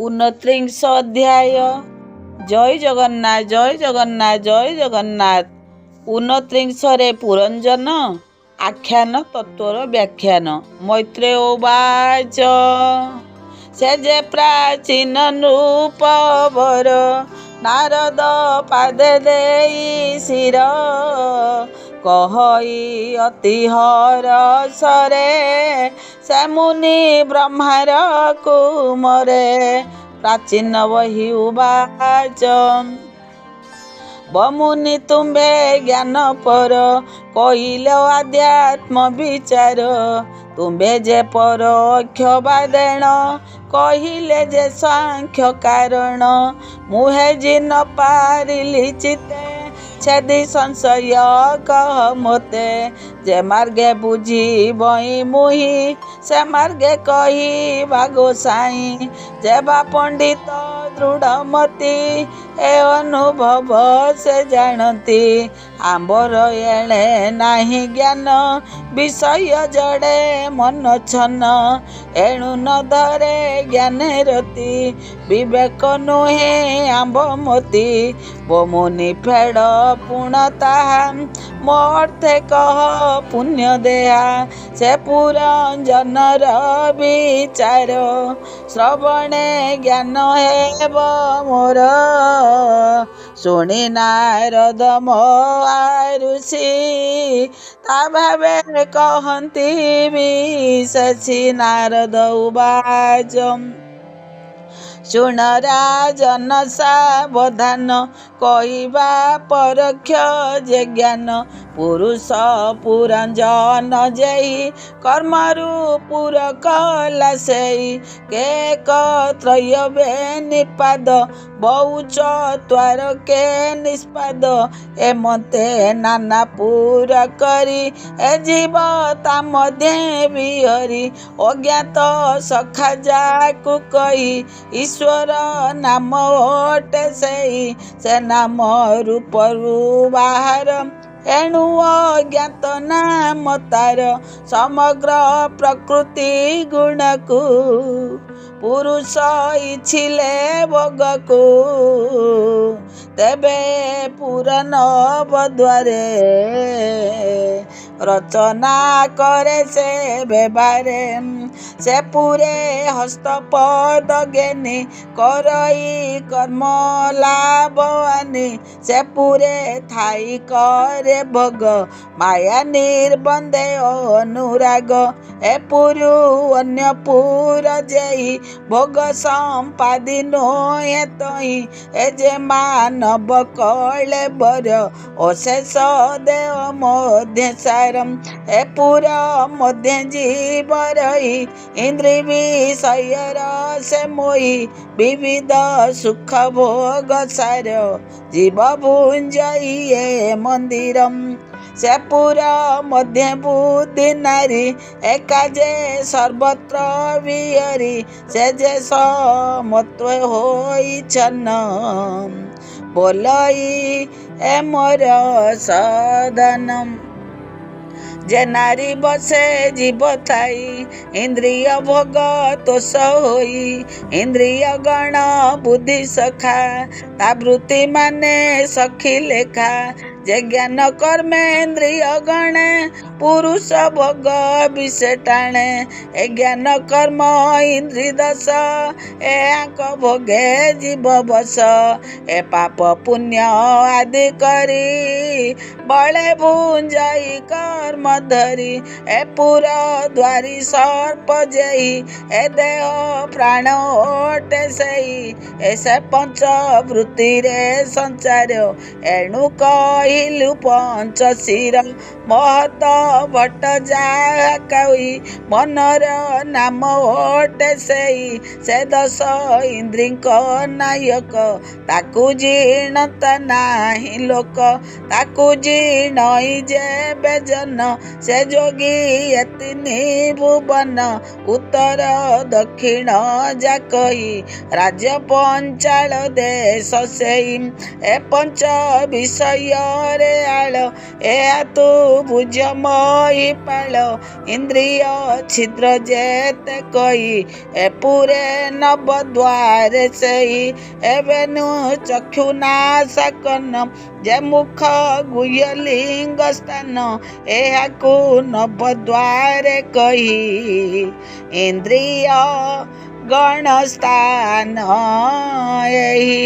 29 अध्याय। जय जगन्नाथ जय जगन्नाथ जय जगन्नाथ। 29 पुरंजन आख्यान तत्वर व्याख्यान। मैत्रेय उवाच से जे प्राचीन नृपवर नारद पादे देई शिर कहि अति हरसरे से मुनि ब्रह्मार कुमरे। प्राचीन वही उवाच बमुनि तुम्बे ज्ञान पर कहिल आध्यात्म विचार तुम्बे जे परोक्ष बादेण कहिले जे सांख्य कारण मुहे जिन पारिली चिते छेदी संशय कह मोते जे मार्गे बुझी बई मुही से मार्गे कही बागो साई जेबा पंडित दृढ़ मती ए अनुभव से जानती आंबर एणे नाही ज्ञान विषय जड़े मन छन एणु न धरे ज्ञाने रति विवेक नुहे आंब मोती बमुनि फेड़ पुण ताहा मोर्थे कह पुण्य देहा से पुरंजनर विचार श्रवणे ज्ञान हेब मोर शुणी नारद मोरुषि ता भावे कहती विशेषी। नारद उवाच शुण राजन सावधान कहवा परोक्ष जे ज्ञान पुरुष पुरंजन जेहि कर्मरु पुर कला सेई के त्रयवे निपाद बहुच त्वार के निष्पाद एमते नाना पुर करी ए जीव ता मध्य विहरी अज्ञात सखा जाकु कही ईश्वर नाम ओटे सेई से नाम रूपरु बाहर एणु अज्ञात नाम तार समग्र प्रकृति गुणकु पुरुष इच्छिले भोगकु तेबे पूरन बद्वारे रचना करे से बेबारे से पूरे हस्तपद गेनी करई कर्म लाभवानी से पूरे थाई करे भोग माया निर्बंधे अनुराग ए पुरु अन्य पुर जेहि भोग संपादी नोहे तही ए जे मानव कले बर अशेष देव मध्य सारम ए पूरा मध्य जीव रही इंद्रि विषय से मोही विविध सुख भोग सार जीव भुंजइए मंदिरम से पूरा मध्य बुद्धि नारी एकाजे सर्वत्र विहरी से जे समत्व होई छन्न बोलई ए मोर सदनम जे नारी बसे जीव थाई इंद्रिय भोग तोष होई इंद्रिय गण बुद्धि सखा ता वृत्ति माने सखी लेखा जे ज्ञान कर्मेन्द्रिय गणे पुरुष भोग विषे टाणे ए ज्ञान कर्म इंद्रि दश ए आंक भोगे जीव बस ए पाप पुण्य आदि करी बळे भुंजई कर्म धरी ए पुर द्वारी सर्प जेहि ए देह प्राण ओटे सेई ऐसे पंच वृत्ति रे संचार एणु कहिलु पंचशीर महत भट्ट जा कही मनर नाम ओटे सेई से दश इंद्रिक नायक ताकू जीणता नाही लोक ताकू जीणई जे बेजन से जोगी एतिनी भुवन उत्तर दक्षिण जाकही राज्य पंचाल देश सेई ए पंच विषय ମରେଆଳ ଏହା ତୁ ବୁଝ ମହିପାଳ ଇନ୍ଦ୍ରିୟ ଛିଦ୍ର ଯେତେ କହି ଏପୁରେ ନବ ଦ୍ୱାରେ ସେଇ ଏବେନୁ ଚକ୍ଷୁ ନାସାକନ ଯେ ମୁଖ ଗୁହ୍ୟ ଲିଙ୍ଗ ସ୍ଥାନ ଏହାକୁ ନବ ଦ୍ୱାରେ କହି ଇନ୍ଦ୍ରିୟ ଗଣ ସ୍ଥାନ ଏହି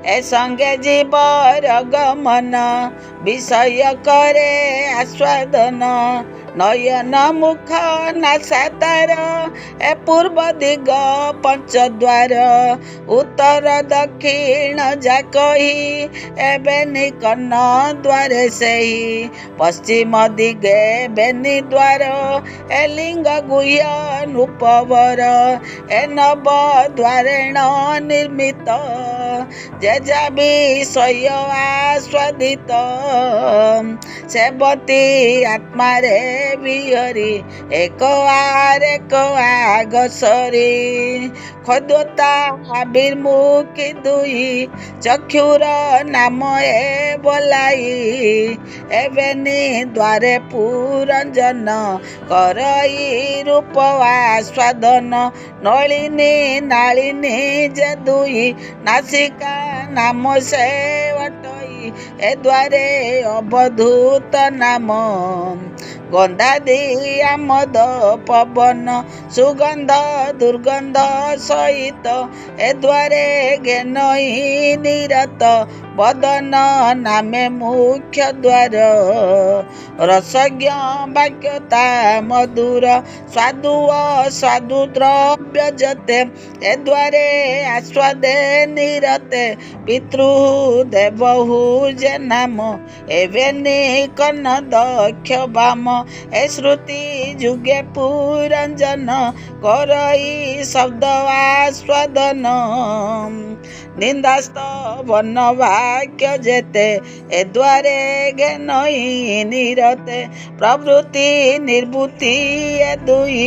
ଏ ସଙ୍ଗେ ଜୀବର ଗମନ ବିଷୟ କରେ ଆସ୍ୱାଦନ ନୟନ ମୁଖ ନାସା ତାର ଏ ପୂର୍ବ ଦିଗ ପଞ୍ଚଦ୍ୱାର ଉତ୍ତର ଦକ୍ଷିଣ ଯା କହି ଏବେ ନିକନ ଦ୍ୱାରେ ସେଇ ପଶ୍ଚିମ ଦିଗେ ବେନି ଦ୍ୱାର ଏ ଲିଙ୍ଗ ଗୁହ୍ୟ ନୃପବର ଏ ନବ ଦ୍ୱାରେଣ ନିର୍ମିତ ଯେଜା ବିଷୟ ଆସ୍ୱାଦିତ ସେବତୀ ଆତ୍ମାରେ ବିହରି ଏକ ଆଗସରି ଖଦ୍ୟତା ଆବିର୍ମୁଖୀ ଦୁଇ ଚକ୍ଷୁର ନାମ ଏ ବୋলাই ଏବେନି ଦ୍ୱାରେ ପୁରଞ୍ଜନ କରଇ ରୂପ ଆସ୍ୱାଦନ ନଳିନୀ ନାଳିନୀ ଯେ ଦୁଇ ନାସିକା ନାମ ସେ ଅଟଇ ଏ ଦ୍ୱାରେ ଅବଧୂତ ନାମ ଗନ୍ଧାଦି ଆମୋଦ ପବନ ସୁଗନ୍ଧ ଦୁର୍ଗନ୍ଧ ସହିତ ଏ ଦ୍ୱାରେ ଜ୍ଞାନଇ ନିରତ ବଦନ ନାମେ ମୁଖ୍ୟ ଦ୍ୱାର ରସଜ୍ଞ ବାକ୍ୟତା ମଧୁର ସ୍ୱାଦୁ ଅସ୍ୱାଦୁ ଦ୍ରବ୍ୟ ଯେତେ ଏ ଦ୍ୱାରେ ଆସ୍ୱାଦେ ନିରତେ ପିତୃ ଦେବହୁ ଯେ ନାମ ଏବେ ନିକନ ଦକ୍ଷ ବାମ ଏ ଶ୍ରୁତି ଯୁଗେ ପୁରଞ୍ଜନ କରଇ ଶବ୍ଦ ଆସ୍ୱାଦନ ନିନ୍ଦାସ୍ତ ବନ ବାକ୍ୟ ଯେତେ ଏ ଦ୍ୱାରେ ଜ୍ଞାନଇ ନିରତେ ପ୍ରବୃତ୍ତି ନିର୍ବୁଦ୍ଧି ଏ ଦୁଇ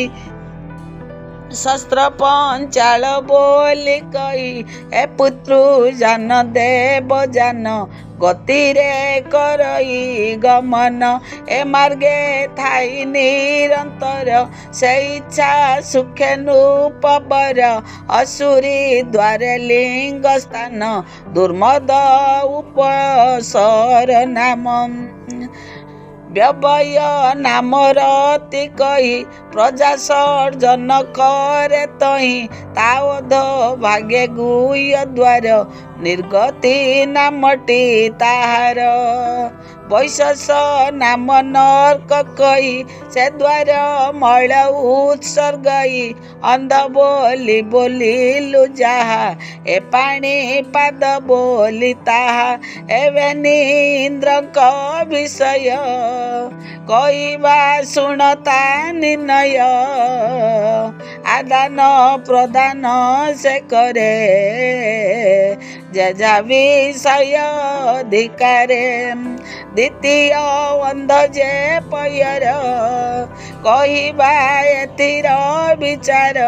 ଶସ୍ତ୍ର ପଞ୍ଚାଳ ବୋଲି କହି ଏ ପୁତୃ ଜାନ ଦେବ ଜାନ ଗତିରେ କରଇ ଗମନ ଏ ମାର୍ଗେ ଥାଇ ନିରନ୍ତର ସେ ଇଚ୍ଛା ସୁଖେ ନୃପବର ଅସୁରୀ ଦ୍ୱାରେ ଲିଙ୍ଗ ସ୍ଥାନ ଦୁର୍ମଦ ଉପସର ନାମ ব্যবয় নামর অতি কহি প্রজা সর্জন করে তহি তাওধ ভাগে গুহ্য দ্বার ନିର୍ଗତି ନାମଟି ତାହାର ବୈଶେଷ ନାମ ନର୍କ କହି ସେ ଦ୍ୱାର ମଳ ଉତ୍ସର୍ଗଇ ଅନ୍ଧ ବୋଲି ବୋଲିଲୁ ଯାହା ଏ ପାଣି ପାଦ ବୋଲି ତାହା ଏବେ ଇନ୍ଦ୍ରଙ୍କ ବିଷୟ କହିବା ଶୁଣତା ନିର୍ଣ୍ଣୟ ଆଦାନ ପ୍ରଦାନ ସେ କରେ ଯେଝା ବିଷୟ ଅଧିକାରେ ଦ୍ୱିତୀୟ ଅନ୍ଧ ଯେ ପୟର କହିବା ଏଥିର ବିଚାର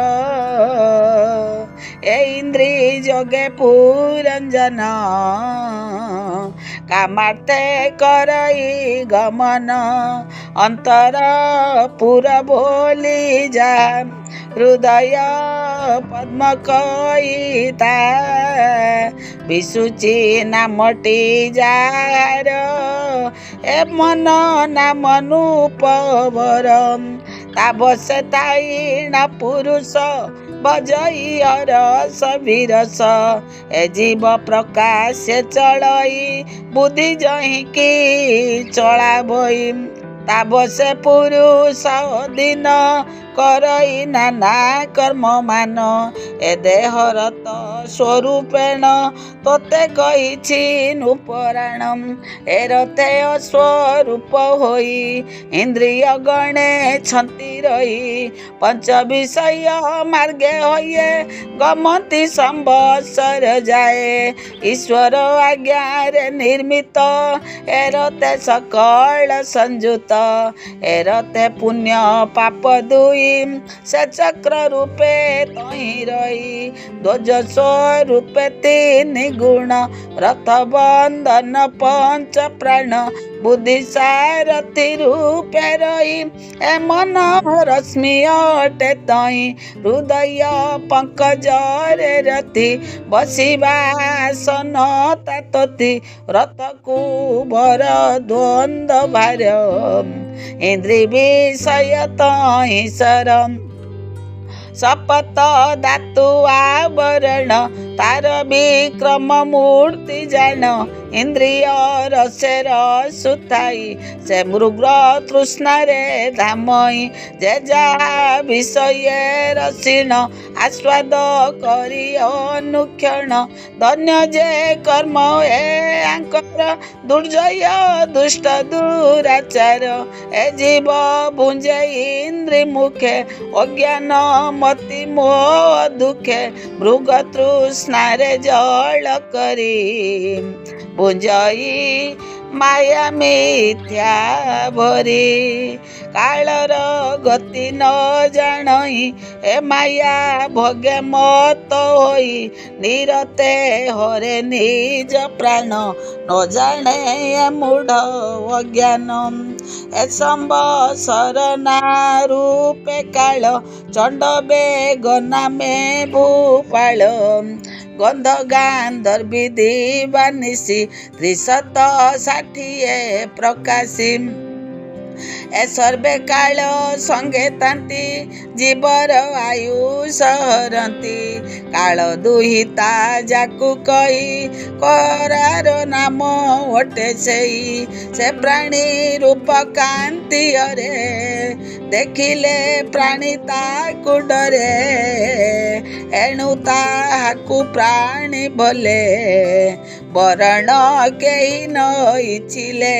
ଏ ଇନ୍ଦ୍ରି ଯୋଗେ ପୁରଞ୍ଜନ କାମାର୍ଥେ କରଇ ଗମନ ଅନ୍ତର ପୁର ବୋଲି ଯା ହୃଦୟ ପଦ୍ମ କଇତା ବିଶୁଚି ନାମଟି ଯାହାର ଏ ମନ ନାମ ନୃପବର ତା ବସେ ତାଇଣା ପୁରୁଷ ବଜଇ ରସ ବିରସ ଏ ଜୀବ ପ୍ରକାଶ ଚଳଇ ବୁଦ୍ଧି ଜହିଁକି ଚଳା ବଇ ତା ବସେ ପୁରୁଷ ଦିନ କରଇ ନାନା କର୍ମ ମାନ ଏ ଦେହର ତ ସ୍ୱରୂପେଣ ତୋତେ କହିଛି ନୃପରାଣ ଏ ରଥେ ସ୍ୱରୂପ ହୋଇ ଇନ୍ଦ୍ରିୟ ଗଣେ ଛନ୍ତି ରହି ପଞ୍ଚ ବିଷୟ ମାର୍ଗେ ହୋଇ ଗମନ୍ତି ସମ୍ବତ୍ସର ଯାଏ ଈଶ୍ୱର ଆଜ୍ଞାରେ ନିର୍ମିତ ଏ ରଥେ ସକଳ ସଂଯୁତ ଏ ରଥେ ପୁଣ୍ୟ ପାପ ଦୁଇ ସେ ଚକ୍ର ରୂପେ ତହିଁ ରହି ଧ୍ୱଜ ସ୍ୱରୂପେ ତିନି ଗୁଣ, ରଥ ବନ୍ଧନ ପଞ୍ଚ ପ୍ରାଣ, ବୁଦ୍ଧି ସାରଥି ରୂପେ ରହି, ଏ ମନ ରଶ୍ମି ଅଟେ ତଇଁ, ହୃଦୟ ପଙ୍କଜରେ ରଥି, ବସିବା ଆସନ ତାତତି, ରଥକୁ ବର ଦ୍ୱନ୍ଦ ଭାର, ଇନ୍ଦ୍ରି ବିଷୟ ତଇଁ ସର, ଶପଥ ଧାତୁ ଆବରଣ, ତାର ବିକ୍ରମ ମୂର୍ତ୍ତି ଜାଣ, ଇନ୍ଦ୍ରିୟ ରସେର ସୁଥାଇ, ସେ ମୃଗ ତୃଷ୍ଣାରେ ଧାମଇ, ଯେ ଯାହା ବିଷୟ ରସିଣ, ଆସ୍ୱାଦ କରି ଅନୁକ୍ଷଣ, ଧନ୍ୟ ଯେ କର୍ମ ଏ ଆଙ୍କର, ଦୁର୍ଜୟ ଦୁଷ୍ଟ ଦୁରାଚାର, ଏ ଜୀବ ଭୁଞ୍ଜେ ଇନ୍ଦ୍ରି ମୁଖେ, ଅଜ୍ଞାନ ମତି ମୋହ ଦୁଃଖେ, ମୃଗ ତୃଷ୍ଣାରେ ଜଳ କରି, ଭୁଞ୍ଜଇ ମାୟା ମିଥ୍ୟା ଭରି, କାଳର ଗତି ନ ଜାଣଇ, ଏ ମାୟା ଭୋଗେ ମତ ହୋଇ, ନିରତେ ହରେ ନିଜ ପ୍ରାଣ, ନ ଜାଣେ ଏ ମୂଢ଼ ଅଜ୍ଞାନ, ଏ ସମ୍ବତ୍ସର ନା ରୂପେ କାଳ, ଚଣ୍ଡ ବେଗ ନାମେ ଭୂପାଳ, ଗନ୍ଧ ଗାନ୍ଧର୍ବି ଦିବାନିଶି, 360 ପ୍ରକାଶୀ, ଏ ସର୍ବେ କାଳ ସଙ୍ଗେ ତାନ୍ତି, ଜୀବର ଆୟୁଷ ହରନ୍ତି, କାଳ ଦୁହିତା ଯାକୁ କହି, କରାର ନାମ ଅଟେ ସେଇ, ସେ ପ୍ରାଣୀ ରୂପ କାନ୍ତି ହରେ, ଦେଖିଲେ ପ୍ରାଣୀ ତାକୁ ଡରେ, ଏଣୁ ତାହାକୁ ପ୍ରାଣୀ ବୋଲେ, ବରଣ କେହି ନ ଇଚ୍ଛିଲେ,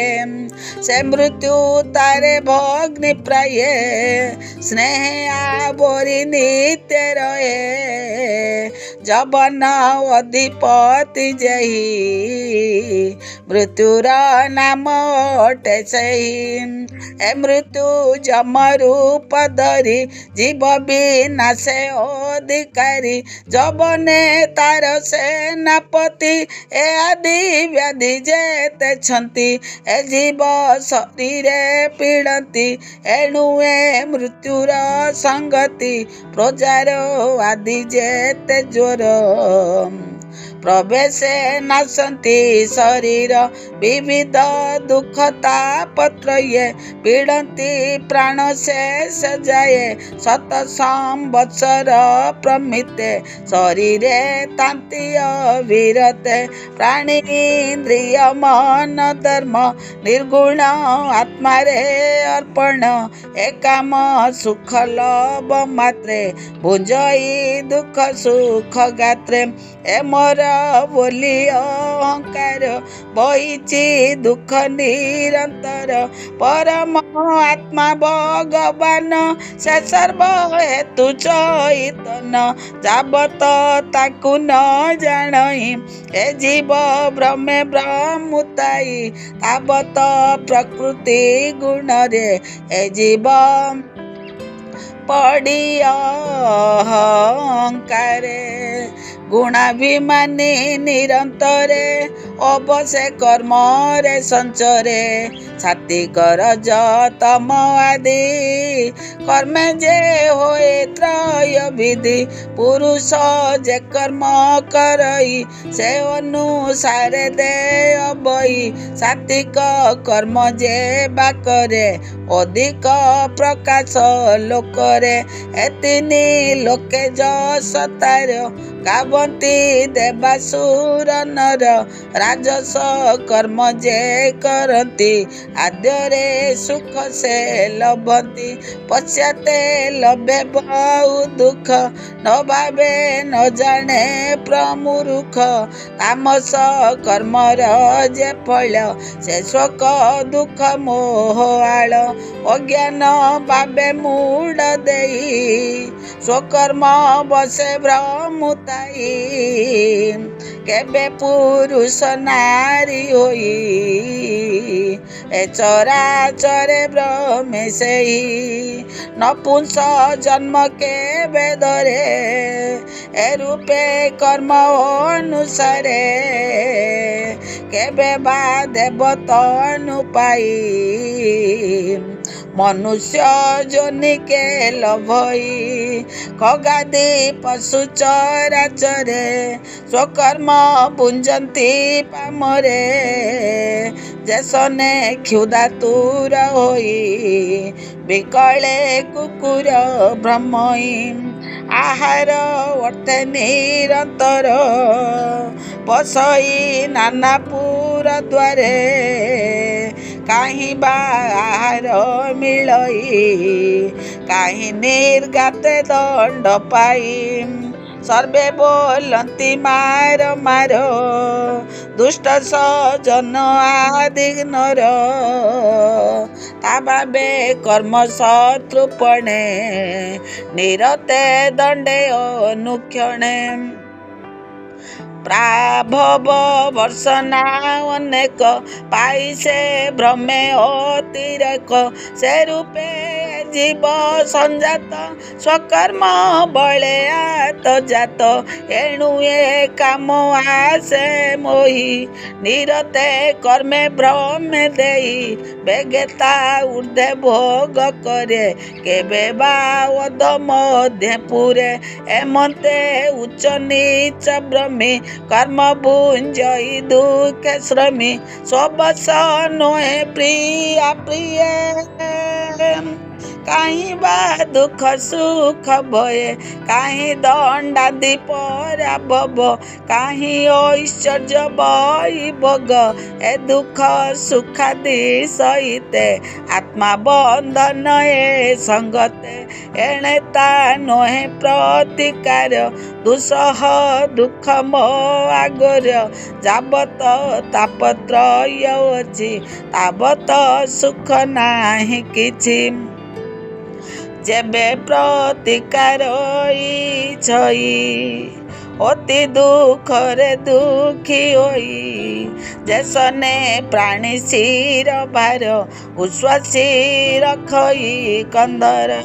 ସେ ମୃତ୍ୟୁ ତାରେ ଭଗ୍ନି ପ୍ରାୟେ, ସ୍ନେହ ଆବରି ନିତ୍ୟ ରହେ, ଯବନ ଅଧିପତି ଯେହି, ମୃତ୍ୟୁର ନାମ ଅଟେ ସେଇ, ଏ ମୃତ୍ୟୁ ଯମ ରୂପ ଧରି, ଜୀବ ବିନାଶେ ଅଧିକାରୀ, ଯବନେ ତାର ସେନାପତି, ଏ ଆଦି ବ୍ୟାଧି ଯେତେଛନ୍ତି, ଏ ଜୀବ ଶରୀରେ ପୀଡ଼ନ୍ତି, ଏଣୁ ଏ ମୃତ୍ୟୁର ସଙ୍ଗତି, ପ୍ରଜାର ଆଦି ଯେତେ ଜ୍ୱର, ପ୍ରବେଶେ ନାଶନ୍ତି ଶରୀର, ବିବିଧ ଦୁଃଖ ତାପତ୍ରୟେ, ପୀଡ଼ନ୍ତି ପ୍ରାଣ ଶେଷ ଯାଏ, ଶତ ସମ୍ବତ୍ସର ପ୍ରମିତେ, ଶରୀରେ ତାନ୍ତି ଅବିରତେ, ପ୍ରାଣୀ ଇନ୍ଦ୍ରିୟ ମନ ଧର୍ମ, ନିର୍ଗୁଣ ଆତ୍ମାରେ ଅର୍ପଣ, ଏ କାମ ସୁଖ ଲଭ ମାତ୍ରେ, ଭୁଞ୍ଜଇ ଦୁଃଖ ସୁଖ ଗାତ୍ରେ, ଏ ମୋର ବୋଲି ଅହଙ୍କାର, ବହିଛି ଦୁଃଖ ନିରନ୍ତର, ପରମ ଆତ୍ମା ଭଗବାନ, ସେ ସର୍ବ ହେତୁ ଚୈତନ, ଯାବତ ତାକୁ ନ ଜାଣଇ, ଏ ଜୀବ ଭ୍ରମେ ଭ୍ରମୁତାଇ, ତାବତ ପ୍ରକୃତି ଗୁଣରେ, ଏ ଜୀବ ପଡ଼ି ଅହଙ୍କାରେ, ଗୁଣାଭିମାନୀ ନିରନ୍ତରେ, ଅବଶେ କର୍ମରେ ସଞ୍ଚରେ, ସାତ୍ୱିକ ରଜ ତମ ଆଦି, କର୍ମେ ଯେ ହୋଏ ତ୍ରୟ ବିଧି, ପୁରୁଷ ଯେ କର୍ମ କରଇ, ସେ ଅନୁସାରେ ଦେୟ ବଇ, ସାତ୍ୱିକ କର୍ମ ଯେ ବା କରେ, ଅଧିକ ପ୍ରକାଶ ଲୋକରେ, ଏ ତିନି ଲୋକେ ଯଶ ତାର, ଗାବନ୍ତି ଦେବାସୁର ନର, ରାଜସ କର୍ମ ଯେ କରନ୍ତି, ଆଦ୍ୟରେ ସୁଖ ସେ ଲଭନ୍ତି, ପଶ୍ଚାତେ ଲଭେ ବହୁ ଦୁଃଖ, ନ ଭାବେ ନ ଜାଣେ ପ୍ରମୁରୁଖ, ତାମସ କର୍ମର ଯେ ଫଳ, ସେ ଶୋକ ଦୁଃଖ ମୋହ ଆଳ, ଅଜ୍ଞାନ ଭାବେ ମୂଢ଼ ଦେଇ, ସ୍ୱକର୍ମ ବସେ ଭ୍ରମୁତାଇ, କେବେ ପୁରୁଷ ନାରୀ ହୋଇ, ଏ ଚରାଚରେ ଭ୍ରମେ ସେଇ, ନପୁଂସ ଜନ୍ମ କେବେ ଧରେ, ଏ ରୂପେ କର୍ମ ଅନୁସାରେ କେବେ ବା ଦେବ ତନୁ ପାଇ ମନୁଷ୍ୟ ଯୋନିକେ ଲଭଇ ଖଗାଦି ପଶୁ ଚରାଚରେ ସ୍ୱକର୍ମ ପୁଞ୍ଜନ୍ତି ପାମରେ ଯେସନେ କ୍ଷୁଧା ତୁର ହୋଇ ବିକଳେ କୁକୁର ଭ୍ରମଇ ଆହାର ଅର୍ଥେ ନିରନ୍ତର ପଶଇ ନାନାପୁର ଦ୍ୱାରେ କାହିଁ ବା ଆହାର ମିଳଇ କାହିଁ ନିର୍ଗାତେ ଦଣ୍ଡ ପାଇ ସର୍ବେ ବୋଲନ୍ତି ମାର ମାର ଦୁଷ୍ଟ ସଜନ ଆଦିଗ୍ନର ତା ଭାବେ କର୍ମ ଶତ୍ରୁପଣେ ନିରତେ ଦଣ୍ଡେ ଅନୁକ୍ଷଣେ ପ୍ରାଭବ ବର୍ଷନା ଅନେକ ପାଇ ସେ ଭ୍ରମେ ଅତିରେକ ସେ ରୂପେ ଜୀବ ସଞ୍ଜାତ ସ୍ୱକର୍ମ ବଳେ ଆତଜାତ ଏଣୁ ଏ କାମ ଆସେ ମୋହି ନିରତେ କର୍ମେ ଭ୍ରମେ ଦେଇ ବେଗେ ତା ଊର୍ଦ୍ଧ୍ୱେ ଭୋଗ କରେ କେବେ ବା ଅଧ ମଧ୍ୟ ପୁରେ ଏମନ୍ତେ ଉଚ୍ଚ ନୀଚ ଭ୍ରମୀ କର୍ମ ଭୁଞ୍ଜଇ ଦୁଃଖେ ଶ୍ରମୀ ସ୍ୱବଶ ନୁହେଁ ପ୍ରିୟା ପ୍ରିୟ କାହିଁ ବା ଦୁଃଖ ସୁଖ ଭୟ କାହିଁ ଦଣ୍ଡାଦି ପରାଭବ କାହିଁ ଐଶ୍ୱର୍ଯ୍ୟ ବୈଭୋଗ ଏ ଦୁଃଖ ସୁଖାଦି ସହିତେ ଆତ୍ମା ବନ୍ଧନ ଏ ସଙ୍ଗତେ ଏଣେ ତା ନୁହେଁ ପ୍ରତିକାର ଦୁଃସହ ଦୁଃଖ ମୋ ଆଗର ଯାବତ ତାପତ୍ରୟ ଅଛି ତାବତ ସୁଖ ନାହିଁ କିଛି ଯେବେ ପ୍ରତିକାର ଇଛଇ ଅତି ଦୁଃଖରେ ଦୁଃଖୀ ହୋଇ ଯେସନେ ପ୍ରାଣୀ ଶିର ଭାର ଉଶ୍ୱାସୀ ରଖଇ କନ୍ଦର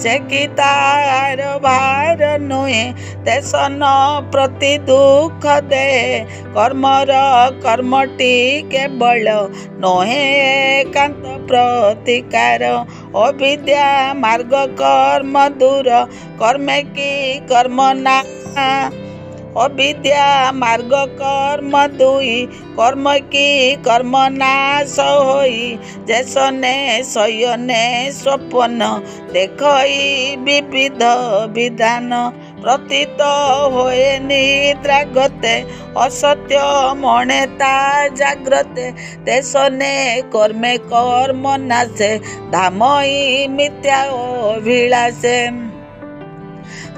ସେ କି ତାର ଭାର ନୁହେଁ ତେସନ ପ୍ରତି ଦୁଃଖ ଦେ କର୍ମର କର୍ମଟି କେବଳ ନୁହେଁ ଏକାନ୍ତ ପ୍ରତିକାର ଅବିଦ୍ୟା ମାର୍ଗ କର୍ମ ଦୂର କର୍ମେ କି କର୍ମ ନା ଅବିଦ୍ୟା ମାର୍ଗ କର୍ମ ଦୁଇ କର୍ମ କି କର୍ମ ନାଶ ହୋଇ ଯେସନେ ଶୟନେ ସ୍ୱପନ ଦେଖଇ ବିବିଧ ବିଧାନ ପ୍ରତୀତ ହୋଏ ନିଦ୍ରା ଗତେ ଅସତ୍ୟ ମଣେ ତା ଜାଗ୍ରତେ ତେସନେ କର୍ମେ କର୍ମ ନାଶେ ଧାମଇ ମିଥ୍ୟା ଅଭିଳାଷେ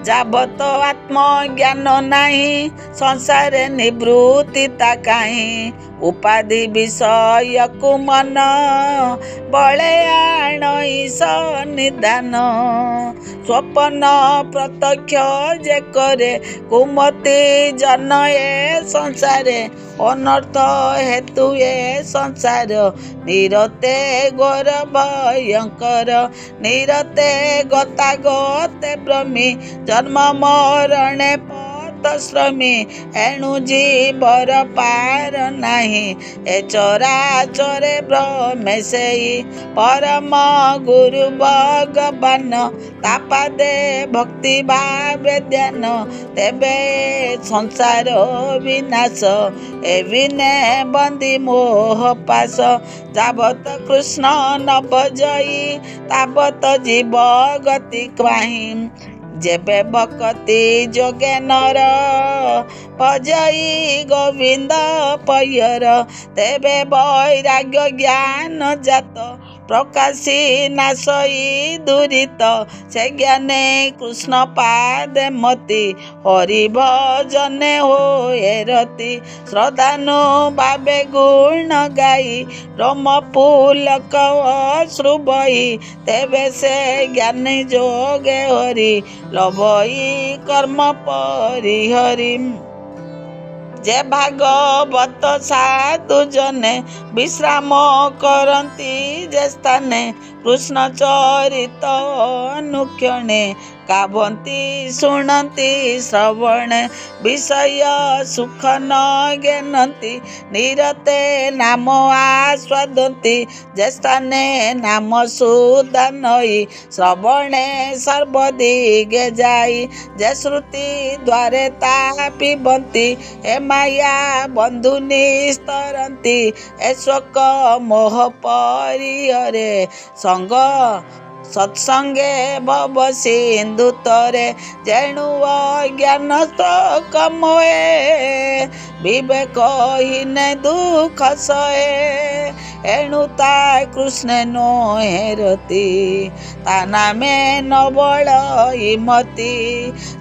ଯାବତ ଆତ୍ମଜ୍ଞାନ ନାହିଁ ସଂସାରେ ନିବୃତ୍ତି ତା କାହିଁ ଉପାଧି ବିଷୟକୁ ମନ ବଳେ ଆଣଇ ସନ୍ନିଧାନ ସ୍ୱପନ ପ୍ରତ୍ୟକ୍ଷ ଯେ କରେ କୁମତି ଜନ ଏ ସଂସାରେ ଅନର୍ଥ ହେତୁ ଏ ସଂସାର ନିରତେ ଘୋର ଭୟଙ୍କର ନିରତେ ଗତାଗତେ ଭ୍ରମୀ ଜନ୍ମ ମରଣେ ଶ୍ରମୀ ଏଣୁ ଜୀବର ପାର ନାହିଁ ଏ ଚରାଚରେ ଭ୍ରମେ ସେଇ ପରମ ଗୁରୁ ଭଗବାନ ତାପାଦେ ଭକ୍ତି ଭାବେ ଧ୍ୟାନ ତେବେ ସଂସାର ବିନାଶ ଏ ବିନେ ବନ୍ଦୀ ମୋହ ପାଶ ଯାବତ କୃଷ୍ଣ ନ ଭଜଇ ତାବତ ଜୀବ ଗତି କାହିଁ ଯେବେ ଭକତି ଯୋଗେ ନର ଭଜଇ ଗୋବିନ୍ଦ ପୟର ତେବେ ବୈରାଗ୍ୟ ଜ୍ଞାନ ଜାତ ପ୍ରକାଶୀ ନାଶଇ ଦୁରିତ ସେ ଜ୍ଞାନେ କୃଷ୍ଣ ପାଦେ ମତି ହରି ଭଜନେ ହୋଏ ରତି ଶ୍ରଦ୍ଧାନୁ ଭାବେ ଗୁଣ ଗାଇ ରମ ପୁଲକ ଅଶ୍ରୁବଇ ତେବେ ସେ ଜ୍ଞାନୀ ଯୋଗେ ହରି ଲଭଇ କର୍ମ ପରିହରି ଯେ ଭାଗବତ ସାଧୁ ଜନେ ବିଶ୍ରାମ କରନ୍ତି ଯେ ସ୍ଥାନେ କୃଷ୍ଣ ଚରିତ ଅନୁକ୍ଷଣେ काभन्ति शुणन्ति श्रवण विषय सुख न ज्ञानन्ति निरते नाम आस्वादन्ति जे स्थाने नाम सुदानई श्रवणे सर्वदिगे जाई जे श्रुति द्वारे ता पिबन्ति ए माया बंधु निस्तरन्ति ए शोक मोह परिहरे संग सत्संगे भव सिंधु तरे जेणु अज्ञान कमए विवेक हीन दुख सहे एणु ता कृष्ण नो हेरती ता नामे नबल हिमती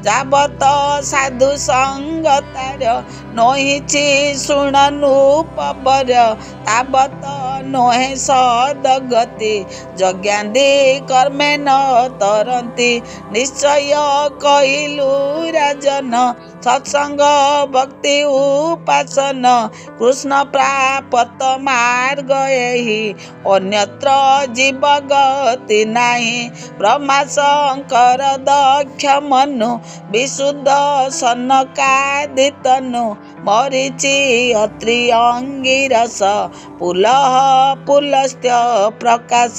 जाबत साधु संग तार नहिछि शुणनु पबर ताबत नोहे सदगति जज्ञादि कर्मे न तरन्ति निश्चय कहिलु राजन सत्संग भक्ति उपासन कृष्ण प्राप्त मार्ग एहि अन्यत्र जीव गति नाही ब्रह्मा शंकर दक्ष मनु विशुद्ध सनकादितनु मरीचि अत्रि अंगिरस पुलह पुलस्त्य प्रकाश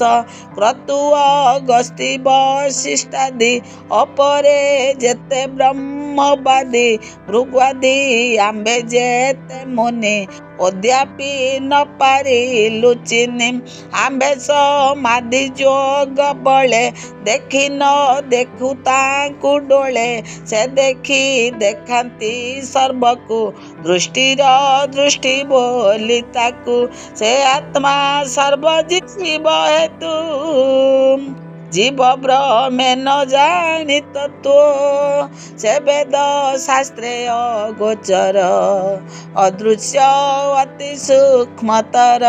क्रतुः अगस्त्य वसिष्ठादि अपरे जेते ब्रह्मवादी भृगवादी आम्बे जेते मुनि अद्यापि न पारिलु चिन्हि आम्बे समाधि जोग बळे देखि न देखु तांकु डोळे से देखि देखांती सर्वकु दृष्टिर दृष्टि बोली ताकु से आत्मा सर्वजीव हेतु जीव ब्रह्मे न जानी तत्व से वेद शास्त्रे अगोचर अदृश्य अति सूक्ष्मतर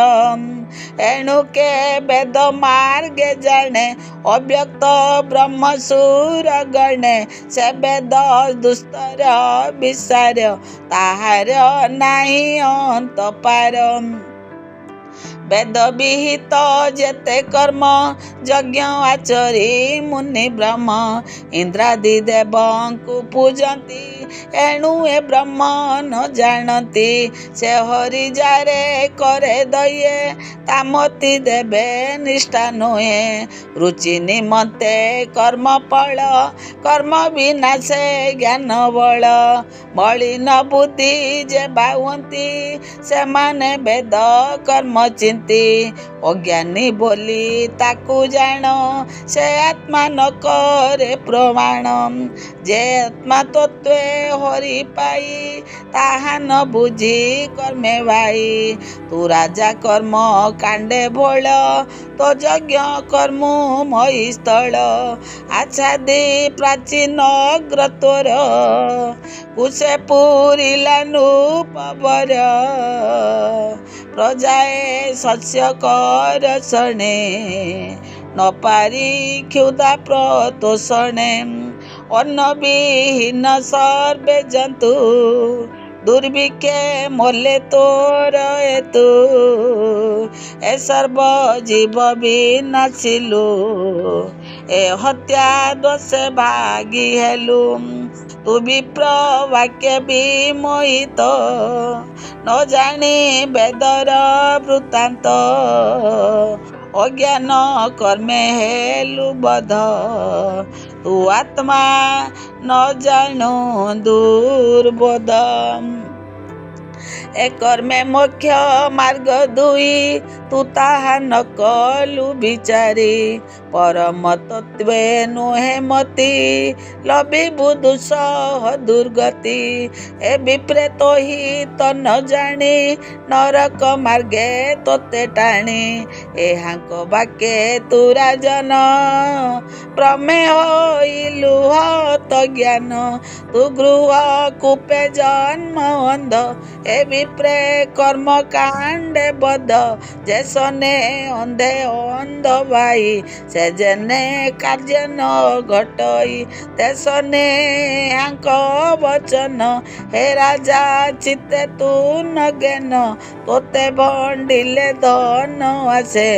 एणुके वेद मार्गे जाने अव्यक्त ब्रह्म सुर गणे से वेद दुस्तर विसार ताहार नाही अंत पार वेद विहित जेते कर्म यज्ञ आचरी मुनि ब्रह्म इंद्रादि देवंकु पूजन्ति एणु ए ब्रह्म न जानती से हरि जारे करे दये तामती देवे निष्ठा नुहे रुचि निमंते कर्म फल कर्म विनाशे ज्ञान बल मलिन बुद्धि जे बाहुंती से माने वेद कर्म चिंती अज्ञानी बोली ताकू जान से आत्मा न करे प्रमाण जे आत्मा तत्व हरि पाई ताहा न बुझी कर्मे भाई तू राजा कर्म कांडे भोल तो यज्ञ कर्म मई स्थल आच्छादी प्राचीन अग्र तोर कुसे पूरिलानु पबर प्रजाए शस्य कर शणे न पारी क्षुधा प्रतोषणे अन्न विहीन सर्वे जंतु दुर्भिक्षे मोले तोर हेतु ए सर्व जीव विनाशिलु ए हत्या दोषे भागी हेलु तू विप्र वाक्य विमोहित न जानी वेदर वृत्तांत अज्ञान कर्मे हेलु बध तू आत्मा न जानु दुर्बोध ए कर्मे मोक्ष मार्ग दुई तू ताहा न कलु विचारी परम तत्वे नुहे मति लभिबु दुसह दुर्गति ए विप्रेत ही तो न जानी नरक मार्गे तोते टाणी एहांक बाके तू राजन प्रमेय होइलु हत ज्ञान तू गृह कूपे जन्म अंध ए विप्रे कर्म कांडे बद जैसने अंधे अंध भाई से जने कार्य न घटई तेसने आंक वचन हे राजा चित्ते तू नगेन तोते भंडिले धन आसे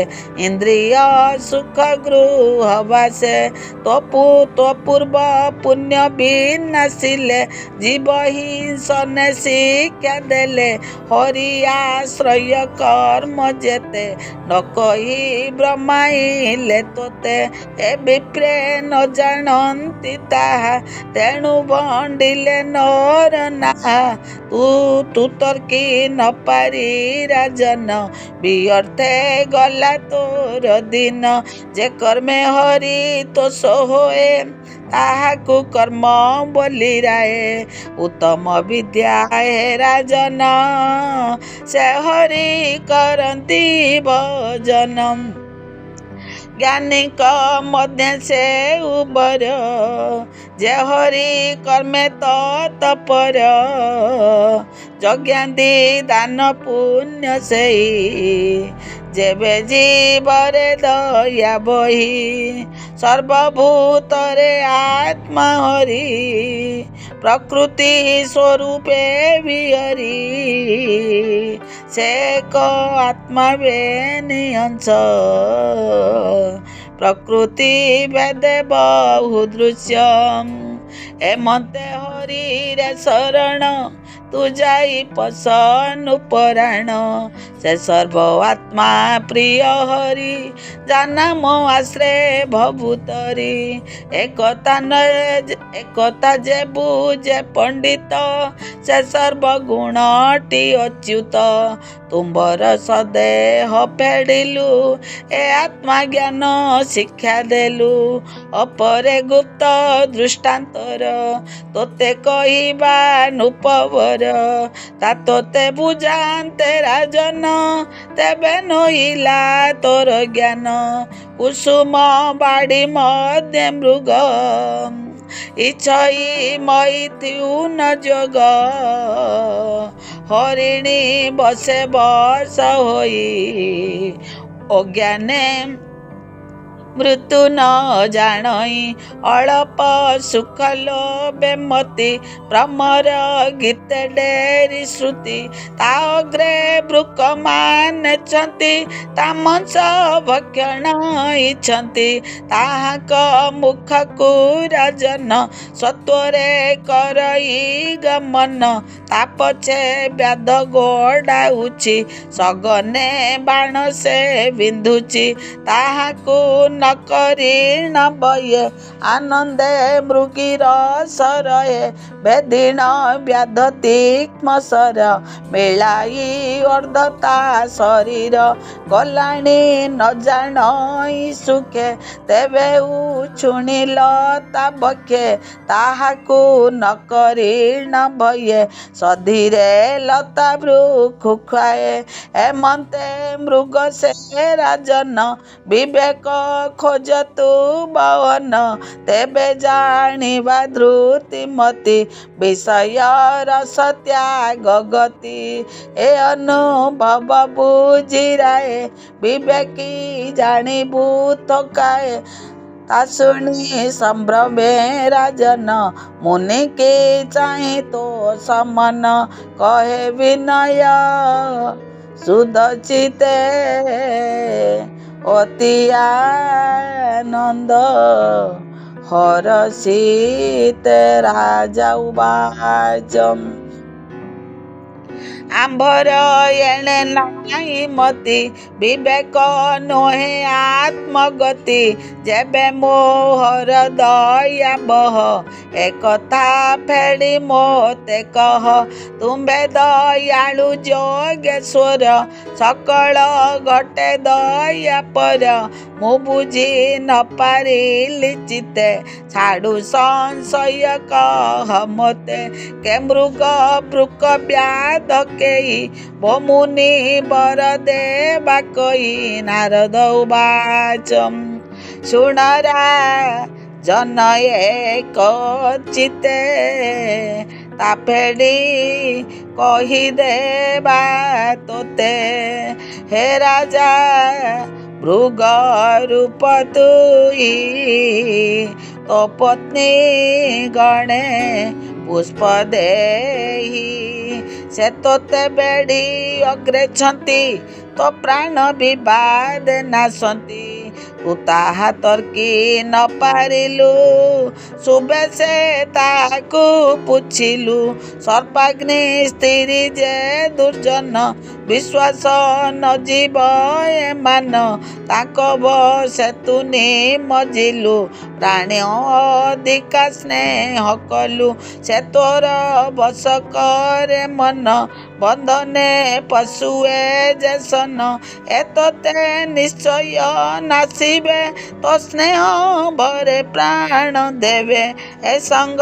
इंद्रिय सुख गृह वासे तो पूर्व पुण्य विनाशिले जीव ही सने शिक्षा देले हरि आश्रय कर्म जेते न कही ब्रह्माइले तोते ए विप्रे न जानती ताहा तेणु भंडिले नर नाहा तू तर्की न पारी राजन व्यर्थे गला तोर दिन जे कर्मे हरि तो सोए ताहाकु कर्म बोली राए उत्तम विद्या हे राजन से हरि करती भजन ज्ञानी का मध्य से उबर जे हरि कर्मे तत्पर यज्ञादि दान पुण्य से जेबे जीवरे दया बही सर्वभूतरे आत्मा हरि प्रकृति स्वरूपे भी हरि से को आत्मा बेनियंस प्रकृति वेदे बहुदृश्यम एमते हरि रे शरण तू जाई पसनु पराण से सर्व आत्मा प्रिय हरि जाना मो आश्रय भभूतरी एकता जे बुझे पंडित से सर्वगुणटी अच्युत तुम्बर सदेह फेडिलु ए आत्मा ज्ञान शिक्षा देलु अपरे गुप्त दृष्टांतर तोते कहिबा नुपवर ता तोते बुझान्ते राजन तेबे नइला तोर ज्ञान कुसुम बाड़ी मध्य मृग इच्छई मैथ्यून जोग हरिणी बसे बस होई अज्ञाने मृत्यु न जानई अल्प सुख लोभे मति भ्रमर गीत डेरी श्रुति ता अग्रे वृक मानेछंती ता मंस भक्षण इच्छंती ताहाक मुख को राजन सत्वरे करई गमन ता पछे व्याध गोडाउछि सगने बाण से बिंधुछि ताहाकु न करी न बये आनंदे मृगीर सरये वेदीन व्याध तीक्ष्म सर मेलाई अर्धता शरीर गलाणी न जानई सुखे तेबे उछुणिल ता बखे ताहाकु न करी न भये सधीरे लता वृक्ष खुआए एमंते मृग से राजन विवेक खोजतु बवन तेबे जानिबा धृति मति विषय रस त्याग गति ए अनुभव बुझिराए विवेकी जानिबु थकाए ता शुणी संभ्रमे राजन मुनि के चाहे तो समन कहे विनय सुध चिते अति आनंद हरषिते राजा उवाचम आंभर एणे नाही मति विवेक नोहे आत्मगति जेबे मोहर दया बह एकथा फेड़ी मोते कह तुम्बे दयालु जोगेश्वर सकल घटे दया पर मु बुझी न पारिली चिते छाड़ू संशय कह मते के मृग वृक व्याध केई मुनि बर देवा कई नारद उवाचम शुणरा जन एक चिते ता फेड़ी कही देवा तोते हे राजा मृग रूप तुई तो पत्नी गणे पुष्प देहि से तोते बेढ़ी अग्रेछंती तो प्राण विवाद नासंती तू ताहा तर्की न पारिलु शुभे से ताकू पुछिलु सर्पाग्नि स्त्री जे दुर्जन विश्वास न जीव एमान ताक बसे तू मजिलु प्राणी अधिका स्नेह कलु से तोर बस करे मन बंधने पशुए जैसन एतते निश्चय नासिबे तो स्नेह भरे प्राण देवे ए संग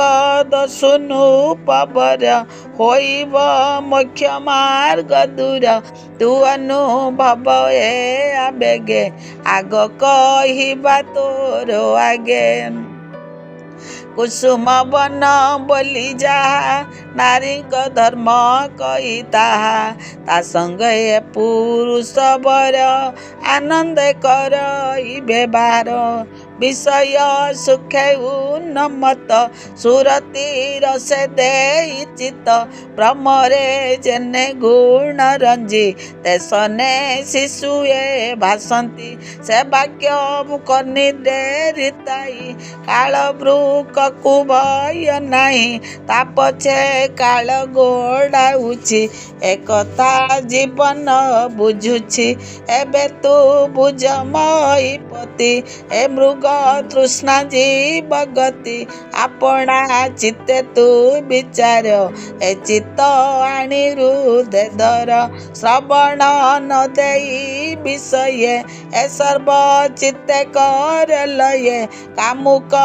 दसुनु पबर होइब मोक्ष मार्ग दूर तू अनुभव ए आबेगे आग कहिबा तोर आगे कुसुम बन बोली जाहा नारी धर्म कही ताहा ता संगे पुरुष बर आनंद कर व्यवहार विषय सुखे उन्नमत सुरती रसे दे चित्त ब्रह्मरे जेने गुण रंजी तेसने शिशुए भासंती से वाक्य मुख निद्रिताई काल ब्रुकु भय नाही ता पछे काल गोड़ाउछि एकता जीवन बुझुछि एबे तू बुझ महीपति ए मृग तृष्णा जीव गति आपणा चित्ते तू विचार ए चित्त आनी हृदय धर श्रवण न देई विषय ए सर्व चित्ते कर लये कामुक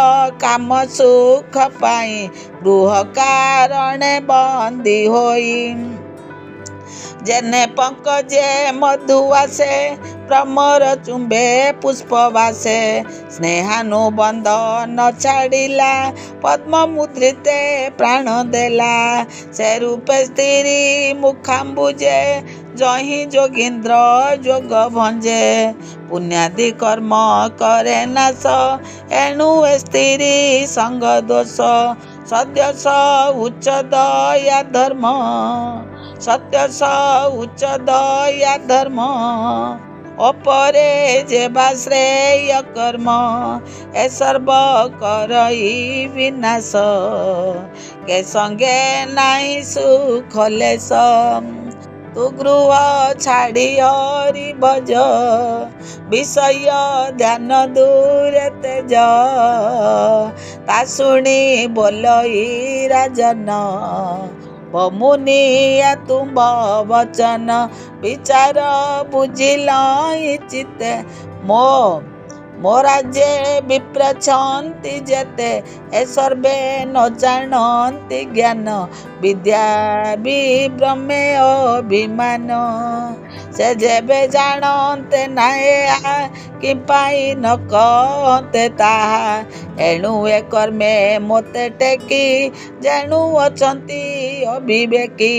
काम सुख पाई गृह कारणे बंदी होई जेने पंकजे मधुवासे भ्रमर चुंबे पुष्प वासे स्नेहानुबंध न छाड़िला पद्म मुद्रिते प्राण देला से रूपे स्त्री मुखाम्बुजे जही जोगींद्र जोग भंजे पुण्यादि कर्म करे नाश एणु स्त्री संग दोष सद्य स उच्च दया धर्म सत्य स उच्च दया धर्म अपरे जेबा श्रेय कर्म ए सर्व करई विनाश के संगे नाही सुख लेस तू गृह छाड़ी हरि भज विषय ध्यान दूर तेज ता शुणी बोलई राजन मुनिया तुम वचन विचार बुझिल चित्ते मो राज्ये विप्रछन्ति जेते ए सर्वे न जानन्ति ज्ञान विद्या विभ्रमे अभिमान से जेबे जानते नाया कि पाई न कहते ताहा एणु ए कर्मे मोते टेकी जेणु अछंती अविवेकी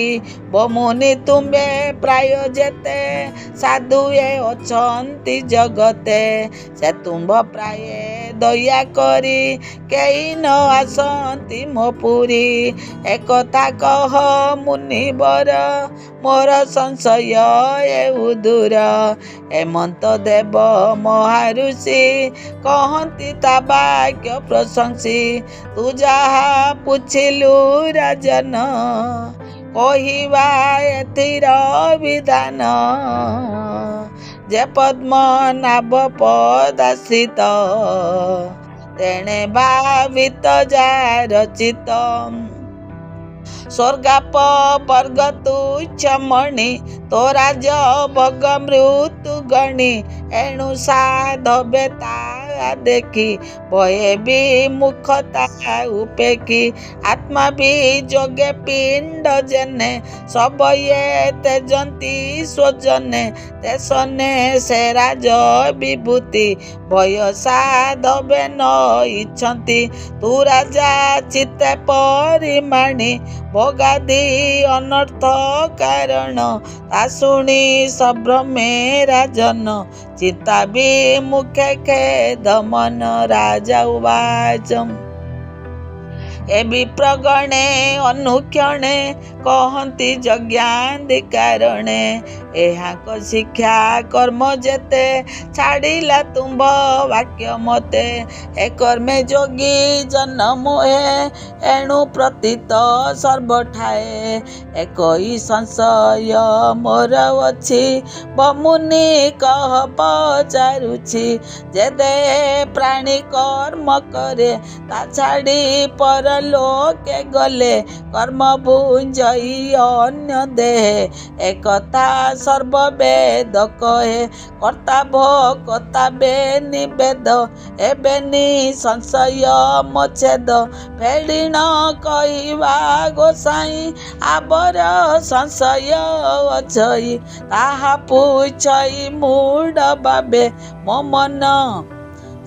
बमुनि तुम्बे प्राय जेते साधु ए अछंती जगते से तुम्ब प्राय दया करी केही न आसंती मो पुरी एकथा कह मुनिवर मोर संशय दूर हेमंत देव महाऋषि कहती ता वाक्य प्रशंसी तू जहा पुछिलु राजन कहिबा एथिर विधान जे पद्मनाभ पदाश्रित तेणे भावित जा रचित स्वर्गाप वर्ग तुच्छ मणि तो राज भग मृत्यु गणि एणु साधवे ता देखी भये भी मुखता उपेखी आत्मा भी जोगे पिंड जेने सब ये तेजंती स्वजने तेसने से राज विभूति भय साधवे न इच्छन्ति तू राजा चित्ते परिमाणी भोगादि अनर्थ कारण ता शुणी सभ्रमे राजन चित्ता भी मुखे खेद मन राजा उवाच ଏ ବିପ୍ରଗଣେ ଅନୁକ୍ଷଣେ କହନ୍ତି ଯଜ୍ଞାଧିକାରଣେ। ଏହାଙ୍କ ଶିକ୍ଷା କର୍ମ ଯେତେ ଛାଡ଼ିଲା ତୁମ୍ଭ ବାକ୍ୟ ମତେ। ଏ କର୍ମେ ଯୋଗୀ ଜନ ମୋହେ ଏଣୁ ପ୍ରତୀତ ସର୍ବଠାଏ। ଏକଇ ସଂଶୟ ମୋର ଅଛି ବମୁନି କହ ପଚାରୁଛି। ଯେ ଦେ ପ୍ରାଣୀ କର୍ମ କରେ ତା ଛାଡ଼ି ପରଲୋକେ ଗଲେ କର୍ମ ଭୁଞ୍ଜଇ ଅନ୍ୟ ଦେହେ। ଏକଥା ସର୍ବବେଦ କହେ କର୍ତ୍ତା ଭୋକ୍ତା ବେ ନିବେଦ। ଏବେ ସଂଶୟ ମୋଛେଦ ଫେଡ଼ିଣ କହିବା ଗୋସାଇଁ। ଆବର ସଂଶୟ ଅଛଇ ତାହା ପୁଛଇ ମୂଢ଼ ଭାବେ। ମୋ ମନ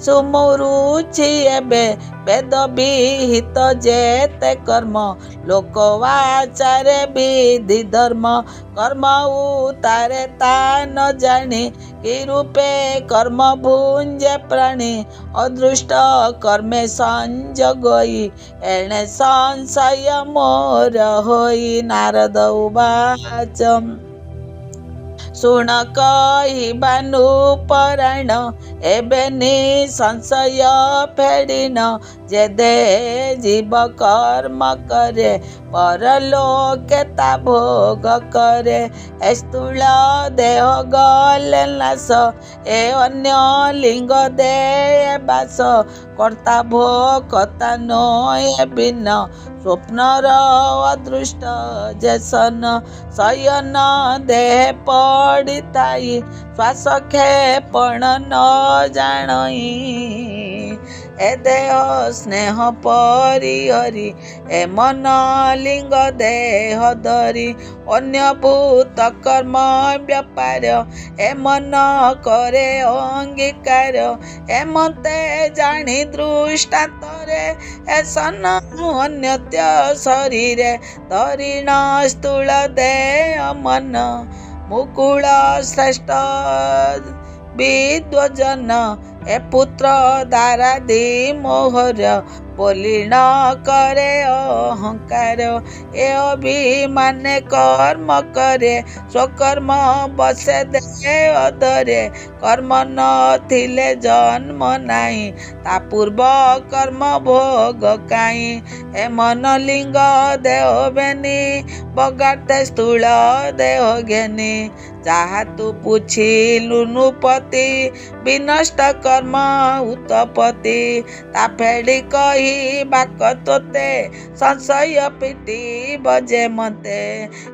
ସୁମୁରୁଛି ଏବେ ବେଦ ବିହିତ ଯେତେ କର୍ମ। ଲୋକ ଆଚାରେ ବିଧି ଧର୍ମ କର୍ମ ଉତାରେ ତା ନ ଜାଣି। କି ରୂପେ କର୍ମ ଭୁଞ୍ଜେ ପ୍ରାଣୀ ଅଦୃଷ୍ଟ କର୍ମେ ସଂଯୋଗଇ। ଏଣେ ସଂଶୟ ମୋର ହୋଇ। ନାରଦ ଉବାଚ ଶୁଣ କହିବା ନୃପରାଣ ଏବେ ସଂଶୟ ଫେଡ଼ିଣ। ଯେ ଦେ ଜୀବ କର୍ମ କରେ ପରଲୋକେ ତା ଭୋଗ କରେ। ଏ ସ୍ଥୂଳ ଦେହ ଗଲେ ନାଶ ଏ ଅନ୍ୟ ଲିଙ୍ଗ ଦେ ବାସ। କର୍ତ୍ତା ଭୋକ୍ତା ନୋଏ ବିନ ସ୍ୱପ୍ନର ଅଦୃଷ୍ଟ ଯେ ସନ। ଶୟନ ଦେହେ ପଡ଼ିଥାଇ ଶ୍ୱାସ କ୍ଷେପଣ ନ ଜାଣଇ। ଏ ଦେହ ସ୍ନେହ ପରିହରି ଏ ମନ ଲିଙ୍ଗ ଦେହ ଧରି। ଅନ୍ୟ ଭୂତ କର୍ମ ବ୍ୟାପାର ଏ ମନ କରେ ଅଙ୍ଗୀକାର। ଏ ମତେ ଜାଣି ଦୃଷ୍ଟାନ୍ତରେ ଏ ସନ ଅନ୍ୟତ୍ୟ ଶରୀରେ ଧରିଣ ସ୍ଥୂଳ ଦେହ ମନ। ମୁକୁଳ ଶ୍ରେଷ୍ଠ ବିଦ୍ୱଜନ ଏ ପୁତ୍ର ଦାରାଦି ମୋହର। ବୋଲିଣ କରେ ଅହଙ୍କାର ଏ ଅଭିମାନେ କର୍ମ କରେ ସ୍ୱକର୍ମ ବସେ ଦେ ଅଧରେ। କର୍ମ ନଥିଲେ ଜନ୍ମ ନାହିଁ ତା ପୂର୍ବ କର୍ମ ଭୋଗ କାହିଁ। ଏ ମନ ଲିଙ୍ଗ ଦେହ ବେନି ବଗାତେ ସ୍ଥୂଳ ଦେହ ଘେନି। ଯାହା ତୁ ପୁଛିଲୁ ନୃପତି ବିନଷ୍ଟ କର୍ମ ଉତ୍ପତ୍ତି। ତା ଫେଡ଼ି କହି ବାକ ତୋତେ ସଂଶୟ ପିଟିବ ଯେ ମତେ।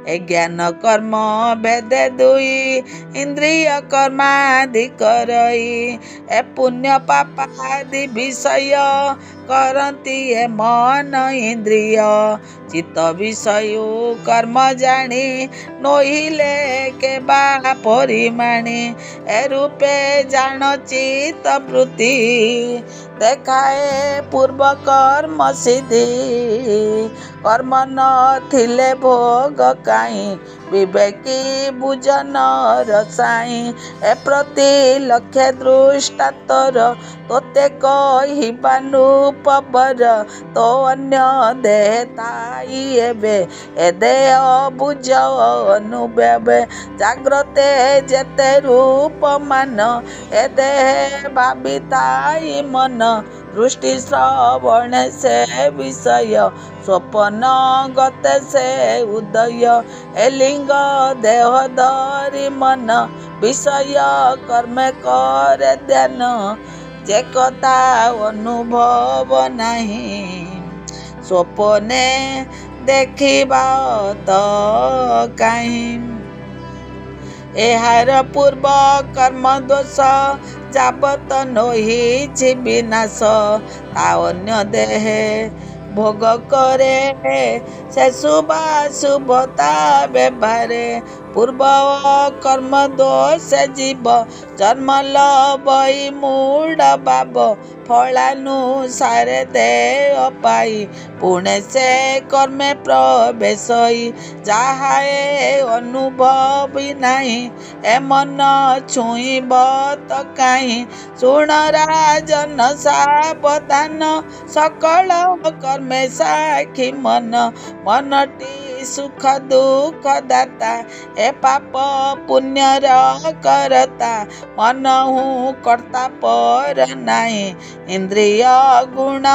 ଏ ଜ୍ଞାନ କର୍ମ ଭେଦେ ଦୁଇ ଇନ୍ଦ୍ରିୟ କର୍ମାଦି କରଇ। ଏ ପୁଣ୍ୟ ପାପାଦି ବିଷୟ କରନ୍ତି ଏ ମନ ଇନ୍ଦ୍ରିୟ। ଚିତ୍ତ ବିଷୟ କର୍ମ ଜାଣି ନୋହିଲେ କେବା ପରିମାଣି। ଏ ରୂପେ ଜାଣ ଚିତ୍ତ ବୃତ୍ତି ଦେଖାଏ ପୂର୍ବ କର୍ମ ସିଦ୍ଧି। କର୍ମ ନଥିଲେ ଭୋଗ କାହିଁ ବିବେକୀ ବୁଝନ ରସାଇଁ। ଏ ପ୍ରତି ଲକ୍ଷେ ଦୃଷ୍ଟାନ୍ତର ତୋତେ କହିବା ନୃପବର। ତୋ ଅନ୍ୟ ଦେହେ ଥାଇ ଏବେ ଏ ଦେହ ବୁଝ ଅନୁଭବେ। ଜାଗ୍ରତେ ଯେତେ ରୂପ ମାନ ଏ ଦେହେ ଭାବିଥାଇ ମନ। ଦୃଷ୍ଟି ଶ୍ରବଣେ ସେ ବିଷୟ ସ୍ୱପନ ଗତେ ସେ ଉଦୟ। ଏ ଲିଙ୍ଗ ଦେହ ଧରି ମନ ବିଷୟ କର୍ମେ କରେ ଧ୍ୟାନ। ଯେ କଥା ଅନୁଭବ ନାହିଁ ସ୍ୱପନେ ଦେଖିବା ତ କାହିଁ। ଏହାର ପୂର୍ବ କର୍ମ ଦୋଷ ଯାବତ ନୋହିଛି ବିନାଶ। ତା ଅନ୍ୟ ଦେହେ ଭୋଗ କରେ ସେ ଶୁଭାଶୁଭ ତା ବ୍ୟବହାରେ। ପୂର୍ବ କର୍ମ ଦୋଷେ ଜୀବ ଜନ୍ମ ଲବଇ ମୂଢ଼ ଭାବ। ଫଳାନୁସାରେ ଦେହ ପାଇ ପୁଣେ ସେ କର୍ମେ ପ୍ରବେଶଇ ଯାହା ଏ ଅନୁଭବି ନାହିଁ ଏ ମନ ଛୁଇଁବ ତ କାହିଁ ଶୁଣ ରାଜନ ସାବଧାନ ସକଳ କର୍ମେ ସାକ୍ଷୀ ମନଟି ସୁଖ ଦୁଃଖ ଦାତା ଏ ପାପ ପୁଣ୍ୟର କରତା ମନ ହୁଁ କର୍ତ୍ତା ପର ନାହିଁ ଇନ୍ଦ୍ରିୟ ଗୁଣ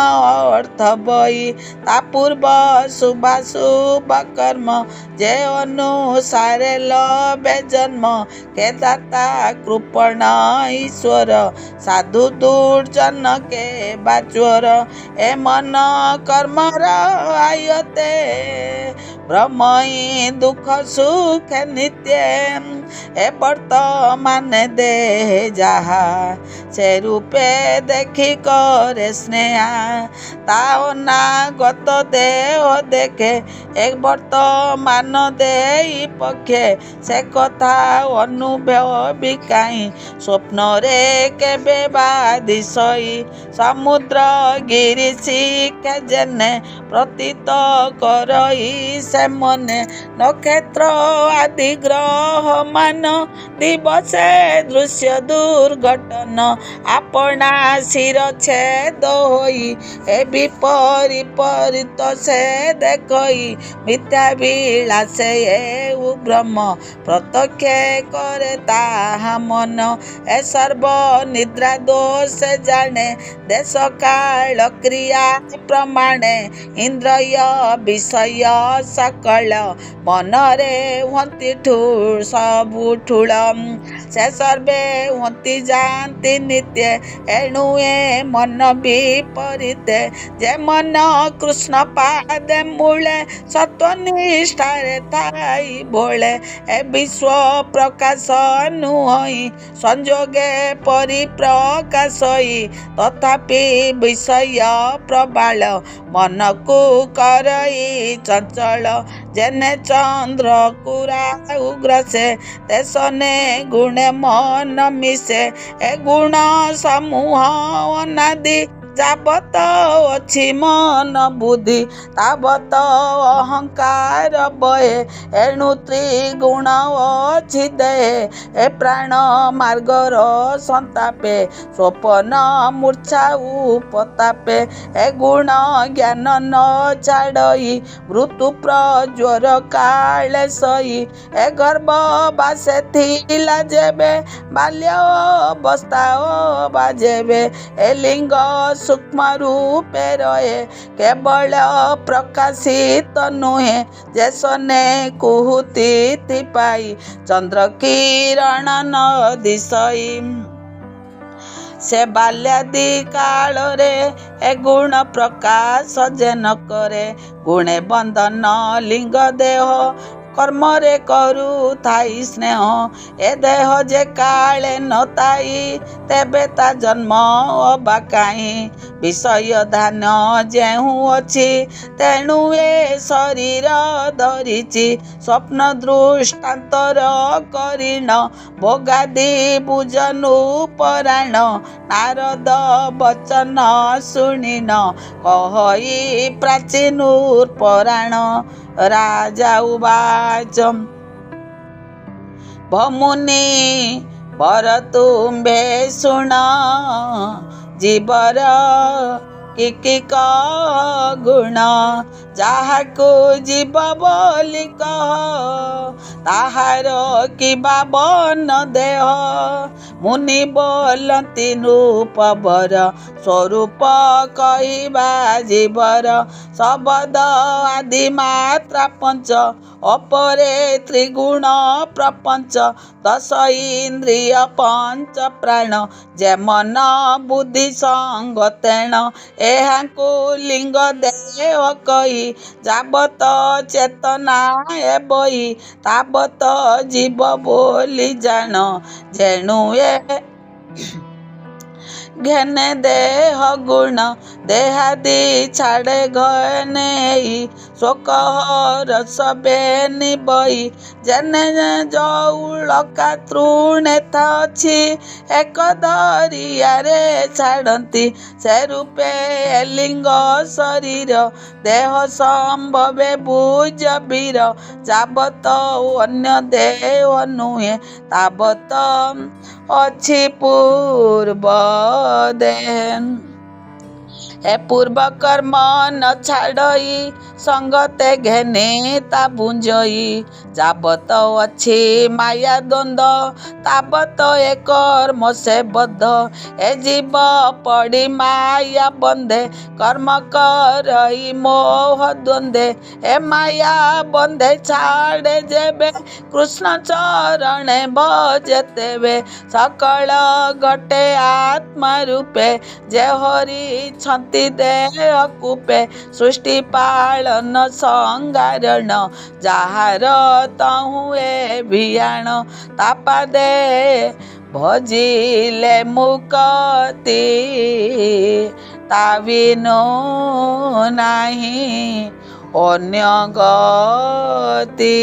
ଅର୍ଥ ବହି ତା ପୂର୍ବ ଶୁଭାଶୁଭ କର୍ମ ଯେ ଅନୁସାରେ ଲବେ ଜନ୍ମ କେ ଦାତା କୃପଣ ଈଶ୍ୱର ସାଧୁ ଦୁର୍ଜନ କେ ବାଚୋର ଏ ମନ କର୍ମର ଆୟତେ ବ୍ରହ୍ମଇ ଦୁଃଖ ସୁଖ ନିତ୍ୟ ଏ ବର୍ତ୍ତମାନ ଦେହ ଯାହା ସେ ରୂପେ ଦେଖି করে স্নেহা তাও না গত দেহ দেখে এক বর্তমান দেই পক্ষে সে কথা অনুভবি কাହିଁ ସ୍ୱପ୍ନରେ କେବେ ବା ଦିଶଇ ସମୁଦ୍ର ଗିରି ଶିଖେ ଜେନେ ପ୍ରତୀତ କରଇ ସେ ମନେ ନକ୍ଷତ୍ର ଆଦି ଗ୍ରହ ମାନ ଦିବସେ ଦୃଶ୍ୟ ଦୁର୍ଘଟନ ଆପଣା ଶିର ଛେଦ ହୋଇ ଏ ବିପରୀତ ସେ ଦେଖଇ ମିଥ୍ୟା ବିଳାସେ ଏଉ ବ୍ରହ୍ମ ପ୍ରତ୍ୟକ୍ଷ କରେ ତାହା ମନ ଏ ସର୍ବ ନିଦ୍ରା ଦୋଷ ଜାଣେ ଦେଶ କାଳ କ୍ରିୟା ପ୍ରମାଣେ ଇନ୍ଦ୍ରିୟ ବିଷୟ ସକଳ ମନରେ ହୁଅନ୍ତି ସବୁ ଠୁଳ ସେ ସର୍ବେ ହୁଅନ୍ତି ଯାଆନ୍ତି ନିତ୍ୟ ଏଣୁ ଏ ମନ ବିପରୀତେ ଯେ ମନ କୃଷ୍ଣ ପାଦେ ମୂଳେ ସତ୍ୱନିଷ୍ଠାରେ ଥାଇ ବୋଳେ ଏ ବିଶ୍ୱ ପ୍ରକାଶ ନୁହଁଇ ସଂଯୋଗେ ପରିପ୍ରକାଶଇ ତଥାପି ବିଷୟ ପ୍ରବାଳ ମନକୁ କରଇ ଚଞ୍ଚଳ ଯେନେ ଚନ୍ଦ୍ର କୁରା ଉଗ୍ରସେ ତେସନେ ଗୁଣେ ମନ ମିଶେ ଏ ଗୁଣ ସମୂହ ଅନାଦି ଯାବତ ଅଛି ମନ ବୁଦ୍ଧି ତାବତ ଅହଙ୍କାର ବହେ ଏଣୁ ତ୍ରିଗୁଣ ଅଛି ଦେହେ ଏ ପ୍ରାଣ ମାର୍ଗର ସନ୍ତାପେ ସ୍ୱପନ ମୂର୍ଚ୍ଛା ଉପତାପେ ଏ ଗୁଣ ଜ୍ଞାନ ନ ଛାଡ଼ଇ ମୃତ୍ୟୁ ପ୍ରଜ୍ୱର କାଳେ ସଇ ଏ ଗର୍ଭ ବାସେ ଥିଲା ଯେବେ ବାଲ୍ୟ ଅବସ୍ଥା ବାଜେବେ ଏ ଲିଙ୍ଗ ସୂକ୍ଷ୍ମ ରୂପେ ରହେ କେବଳ ପ୍ରକାଶିତ ନୁହେଁ ଯେ ସନେ କୁହୁତି ପାଇ ଚନ୍ଦ୍ର କିରଣ ନ ଦିଶଇ ସେ ବାଲ୍ୟାଦି କାଳରେ ଏ ଗୁଣ ପ୍ରକାଶ ଯେ ନ କରେ ଗୁଣେ ବନ୍ଦନ ଲିଙ୍ଗ ଦେହ କର୍ମରେ କରୁଥାଇ ସ୍ନେହ ଏ ଦେହ ଯେ କାଳେ ନଥାଇ ତେବେ ତା ଜନ୍ମ ଅବା କାହିଁ ବିଷୟ ଧାନ ଯେଉଁ ଅଛି ତେଣୁ ଏ ଶରୀର ଧରିଛି ସ୍ୱପ୍ନ ଦୃଷ୍ଟାନ୍ତର କରିଣ ଭୋଗାଦି ବୁଝନୁ ପରାଣ ନାରଦ ବଚନ ଶୁଣିନ କହଇ ପ୍ରାଚୀନୁର ପରାଣ ରାଜା ଉବାଚ ଭମୁନି ବର ତୁମ୍ଭେ ଶୁଣ ଜୀବର କି ଗୁଣ ଯାହାକୁ ଜୀବ ବୋଲି କହ ତାହାର କିବା ବନ ଦେହ ମୁନି ବୋଲନ୍ତି ନୃପବର ସ୍ୱରୂପ କହିବା ଜୀବର ଶବଦ ଆଦି ମାତ୍ରା ପଞ୍ଚ ଅପରେ ତ୍ରିଗୁଣ ପ୍ରପଞ୍ଚ ଦଶ ଇନ୍ଦ୍ରିୟ ପଞ୍ଚ ପ୍ରାଣ ଯେ ମନ ବୁଦ୍ଧି ସଙ୍ଗ ତେଣ ଏହାଙ୍କୁ ଲିଙ୍ଗ ଦେହ କହି ଯାବତ ଚେତନା ବହି ତାବତ ଜୀବ ବୋଲି ଜାଣ ଯେଣୁ घेने देह गुण देहादि छाड़े घने शोकहर सबे निबई जेने जौलका तृणे थछि एक दरियारे छाड़ती से रूपे लिंग शरीर देह संभवे भुज वीर जाबत अन्य देह नुहे ताबत अछि पूर्व देह ए पूर्व कर्म न छाड़ई संगते घेने ता भुंजई जाबत अछि माया द्वंद ताबत ए कर्म से बद्ध ए जीव पड़ी माया बंधे कर्म करई मोह द्वंदे ए माया बंधे छाड़े जेबे कृष्ण चरणे भजतेबे सकल घटे आत्मा रूपे जे हरि छंती देह कूपे सृष्टि पालन संगारण जाहार तहु ए भियाण तापादे भजिले मुक्ति ताविनो नाही अन्य गति।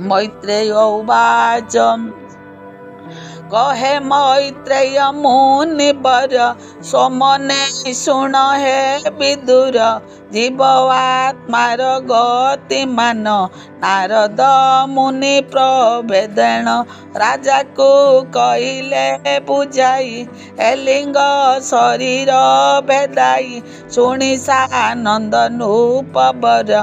मैत्रेय उवाच कहे मैत्रेय मुनिवर सोमने शुण हे विदुर जीव आत्मार गतिमान नारद मुनि प्रभेदेण राजा को कहिले बुझाई ए लिंग शरीर भेदाई शुणी सानंद नूपवर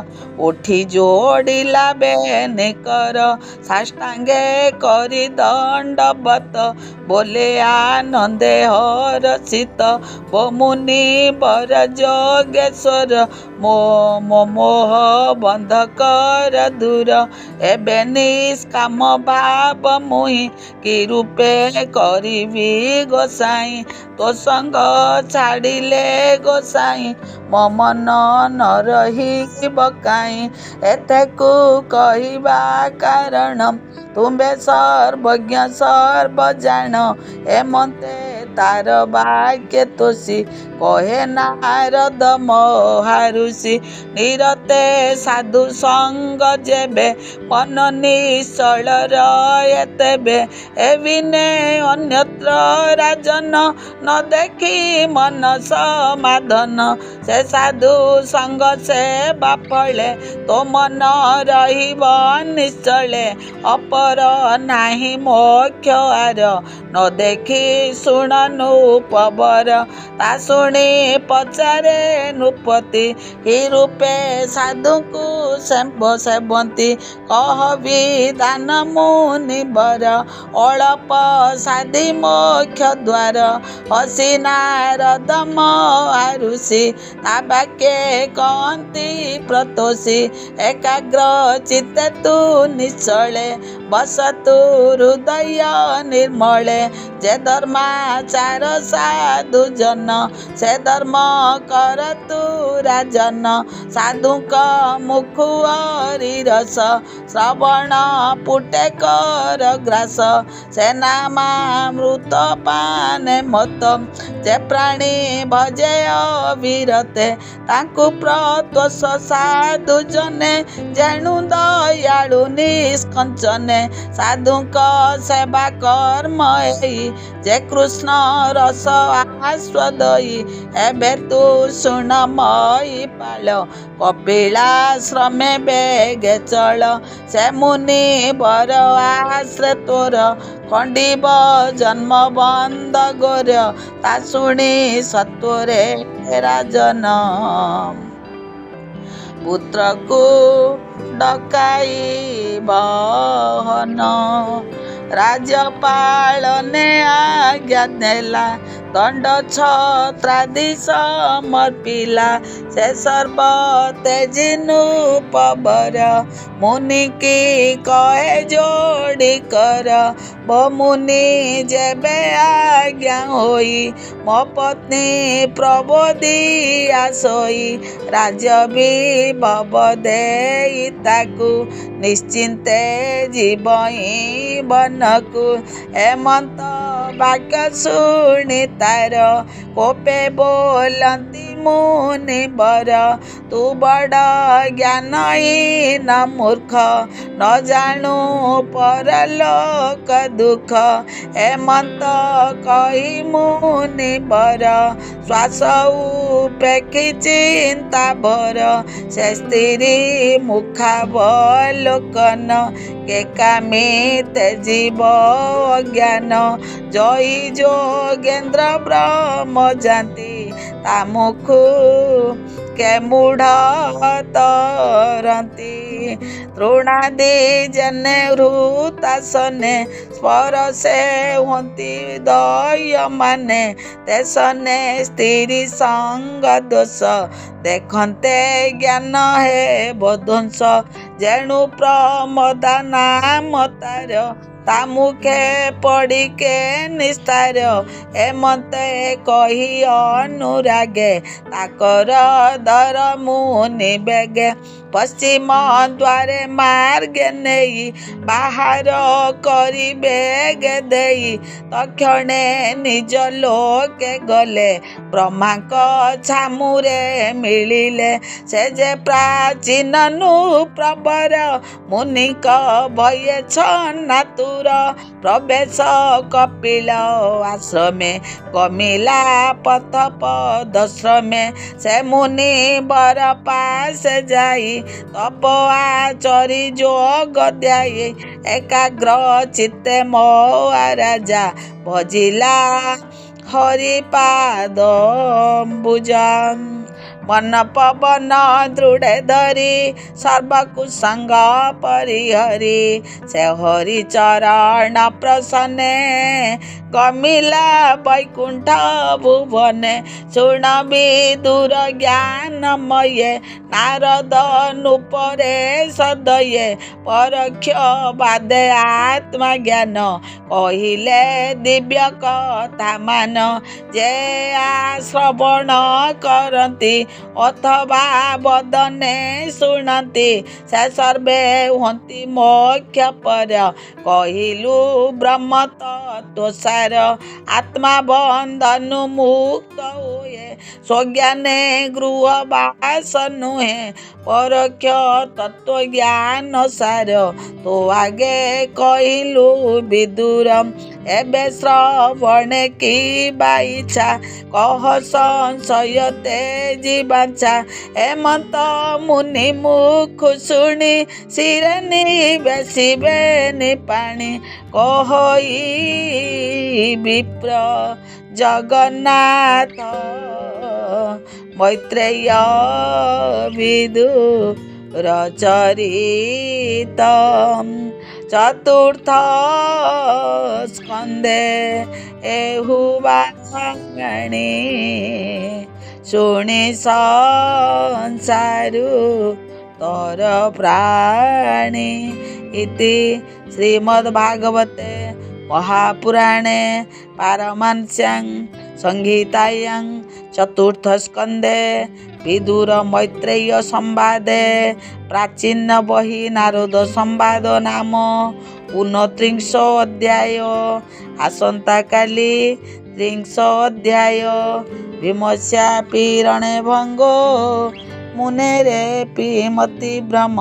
उठी जोड़िला बेनिकर साष्टांगे करी दंडवत बोले आनंदे हरषित वो मुनि वर जोगेश्वर मोह बंध कर दूर एबे निष्काम भाव मुहि कि रूपे करिबी गोसाई तो संग छाड़िले गोसाई मो मन न रही बकाई एतेकु कहिबा कारण तुम्बे सर्वज्ञ सर्वजाण एमते तार भाग्य तोषी कहे नारद महारुषि निरते साधु संग जेबे मन निश्चल रहे तेबे एविने अन्यत्र राजन न देखी मन समाधन से साधु संग से बाफले तो मन रहिब निश्चले अपर नाही मोक्ष आर न देखी शुण नृपवर ता शुणी पचारे नृपति हि रूपे साधुଙ୍କୁ सेवन्ति कहबि दान मुनिवर अळप साधि मोक्ष द्वार हसी नारद महारुषि ता बाक्ये कहन्ति प्रतोषी एकाग्र चित्ते तु निश्चले बसतु हृदय निर्मले जे धर्माचार साधु जन से धर्म करतु राजन साधुक मुख हरिरस श्रवण पुटे कर ग्रास से नामामृत पाने मत जे प्राणी भजे अविरते ताकु प्रतोष साधु जने जेणु दयालु निष्कंचने साधुक सेवा कर्म एई जे कृष्ण रस आस्वादई एबे तू शुण मई पाल कपिलाश्रमे बेगे चल से मुनि वर आश्रे तोर खंडिब जन्म बंद गोर ता शुणी सत्वरे राजन पुत्र को डकाई बहन राजपाल ने आज्ञा देला ଦଣ୍ଡ ଛତ୍ରାଦି ସମର୍ପିଲା ସେ ସର୍ବ ତେଜିନୁ ପବର ମୁନିକି କହେ ଯୋଡ଼ି କର ମୁନି ଯେବେ ଆଜ୍ଞା ହୋଇ ମୋ ପତ୍ନୀ ପ୍ରବୋଦିଆ ଶୋଇ ରାଜ ବିଭବ ଦେଇ ତାକୁ ନିଶ୍ଚିନ୍ତେ ଯିବ ହିଁ ବନକୁ ହେମନ୍ତ ବାକ୍ୟ ଶୁଣି ତାର କୋପେ ବୋଲନ୍ତି ମୁନି ବର ତୁ ବଡ଼ ଜ୍ଞାନହୀନ ମୂର୍ଖ ନ ଜାଣୁ ପରଲୋକ ଦୁଃଖ ହେମନ୍ତ କହି ମୁନି ବର ଶ୍ୱାସ ଉପେକ୍ଷି ଚିନ୍ତା ଭର ସେ ସ୍ତ୍ରୀ ମୁଖାବଲୋକନ କେକାମିତେ ଜୀବ ଅଜ୍ଞାନ ଜୟୀ ଯୋଗେନ୍ଦ୍ର ବ୍ରହ୍ମ ଯାନ୍ତି ତା ମୁଖୁ କେମୁଢ଼ ତରନ୍ତି ତୃଣାଦି ଜନେ ହୃତାସନେ ସ୍ପରଶେ ହୁଅନ୍ତି ଦୟମାନେ ତେସନେ ସ୍ତ୍ରୀ ସଙ୍ଗ ଦୋଷ ଦେଖନ୍ତେ ଜ୍ଞାନ ହେବ ଧ୍ୱଂସ ଯେଣୁ ପ୍ରମୋଦ ନାମ ତାର ତା ମୁଖେ ପଡ଼ିକେ ନିସ୍ତାର ହେମନ୍ତେ କହି ଅନୁରାଗେ ତାକର ଦର ମୁନି ବେଗେ ପଶ୍ଚିମ ଦ୍ୱାରେ ମାର୍ଗେ ନେଇ ବାହାର କରି ବେଗେ ଦେଇ ତକ୍ଷଣେ ନିଜ ଲୋକେ ଗଲେ ବ୍ରହ୍ମାଙ୍କ ଛାମୁରେ ମିଳିଲେ ସେ ଯେ ପ୍ରାଚୀନ ନୃପ୍ରବର ମୁନିଙ୍କ ଭୟେ ଛନାତୁର ପ୍ରବେଶ କପିଳ ଆଶ୍ରମେ କମିଲା ପଥ ପଦଶ୍ରମେ ସେ ମୁନି ବର ପାଶେ ଯାଇ ତପ ଆଚରି ଯୋଗ ଧ୍ୟାଇ ଏକାଗ୍ର ଚିତ୍ତେ ମୋ ରାଜା ଭଜିଲା ହରିପାଦ ଅମ୍ବୁଜ ମନ ପବନ ଦୃଢ଼େ ଧରି ସର୍ବକୁସଙ୍ଗ ପରିହରି ସେ ହରି ଚରଣ ପ୍ରସନ୍ନେ ଗମିଲା ବୈକୁଣ୍ଠ ଭୁବନେ ଶୁଣ ବିଦୁର ଜ୍ଞାନମୟେ ନାରଦ ନୃପରେ ସଦୟେ ପରୋକ୍ଷ ବାଦେ ଆତ୍ମଜ୍ଞାନ କହିଲେ ଦିବ୍ୟ କଥା ମାନ ଯେ ଶ୍ରବଣ କରନ୍ତି ଅଥବା ବଦନେ ଶୁଣନ୍ତି ସେ ସର୍ବେ ହୁଅନ୍ତି ମୋକ୍ଷ ପର କହିଲୁ ବ୍ରହ୍ମ ତତ୍ତ୍ୱ ସାର ଆତ୍ମା ବନ୍ଧନୁ ମୁକ୍ତ ହୁଏ ସ୍ୱଜ୍ଞାନେ ଗୃହ ବାସ ନୁହେଁ ପରୋକ୍ଷ ତତ୍ତ୍ୱ ଜ୍ଞାନ ସାର ତୁ ଆଗେ କହିଲୁ ବିଦୁର ଏବେ ଶ୍ରବଣେ କିବା ଇଚ୍ଛା କହ ସଂଶୟ ତେଜି ବାଞ୍ଚା ହେମନ୍ତ ମୁନି ମୁଖ ଶୁଣି ଶିରେ ନିବେଶିବେନି ପାଣି କହଇ ବିପ୍ର ଜଗନ୍ନାଥ ମୈତ୍ରେୟ ବିଦୁର ଚରିତ ଚତୁର୍ଥ ସ୍କନ୍ଧେ ଏହୁ ବାଣୀ ଶୁଣି ସଂସାରୁ ତୋର ପ୍ରାଣୀ ଇତି ଶ୍ରୀମଦ୍ଭାଗବତେ ମହାପୁରାଣେ ପାରମାଂସ୍ୟାଂ ସଂହିତାୟାଂ ଚତୁର୍ଥ ସ୍କନ୍ଧେ ବିଦୁର ମୈତ୍ରେୟ ସମ୍ବାଦେ ପ୍ରାଚୀନ ବହି ନାରଦ ସମ୍ବାଦ ନାମ 29 ଅଧ୍ୟାୟ ଆସନ୍ତାକାଲି 30 ଅଧ୍ୟାୟ ବିମସ୍ୟା ପୀରଣେ ଭଙ୍ଗୋ ମୁନେରେ ପିମତି ବ୍ରହ୍ମ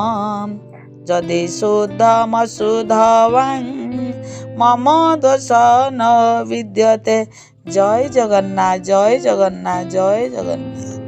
ଯଦି ଶୁଦ୍ଧମଶୁଦ୍ଧବାଂ ମମ ଦୋଷ ନ ବିଦ୍ୟତେ। ଜୟ ଜଗନ୍ନାଥ, ଜୟ ଜଗନ୍ନାଥ, ଜୟ ଜଗନ୍ନାଥ।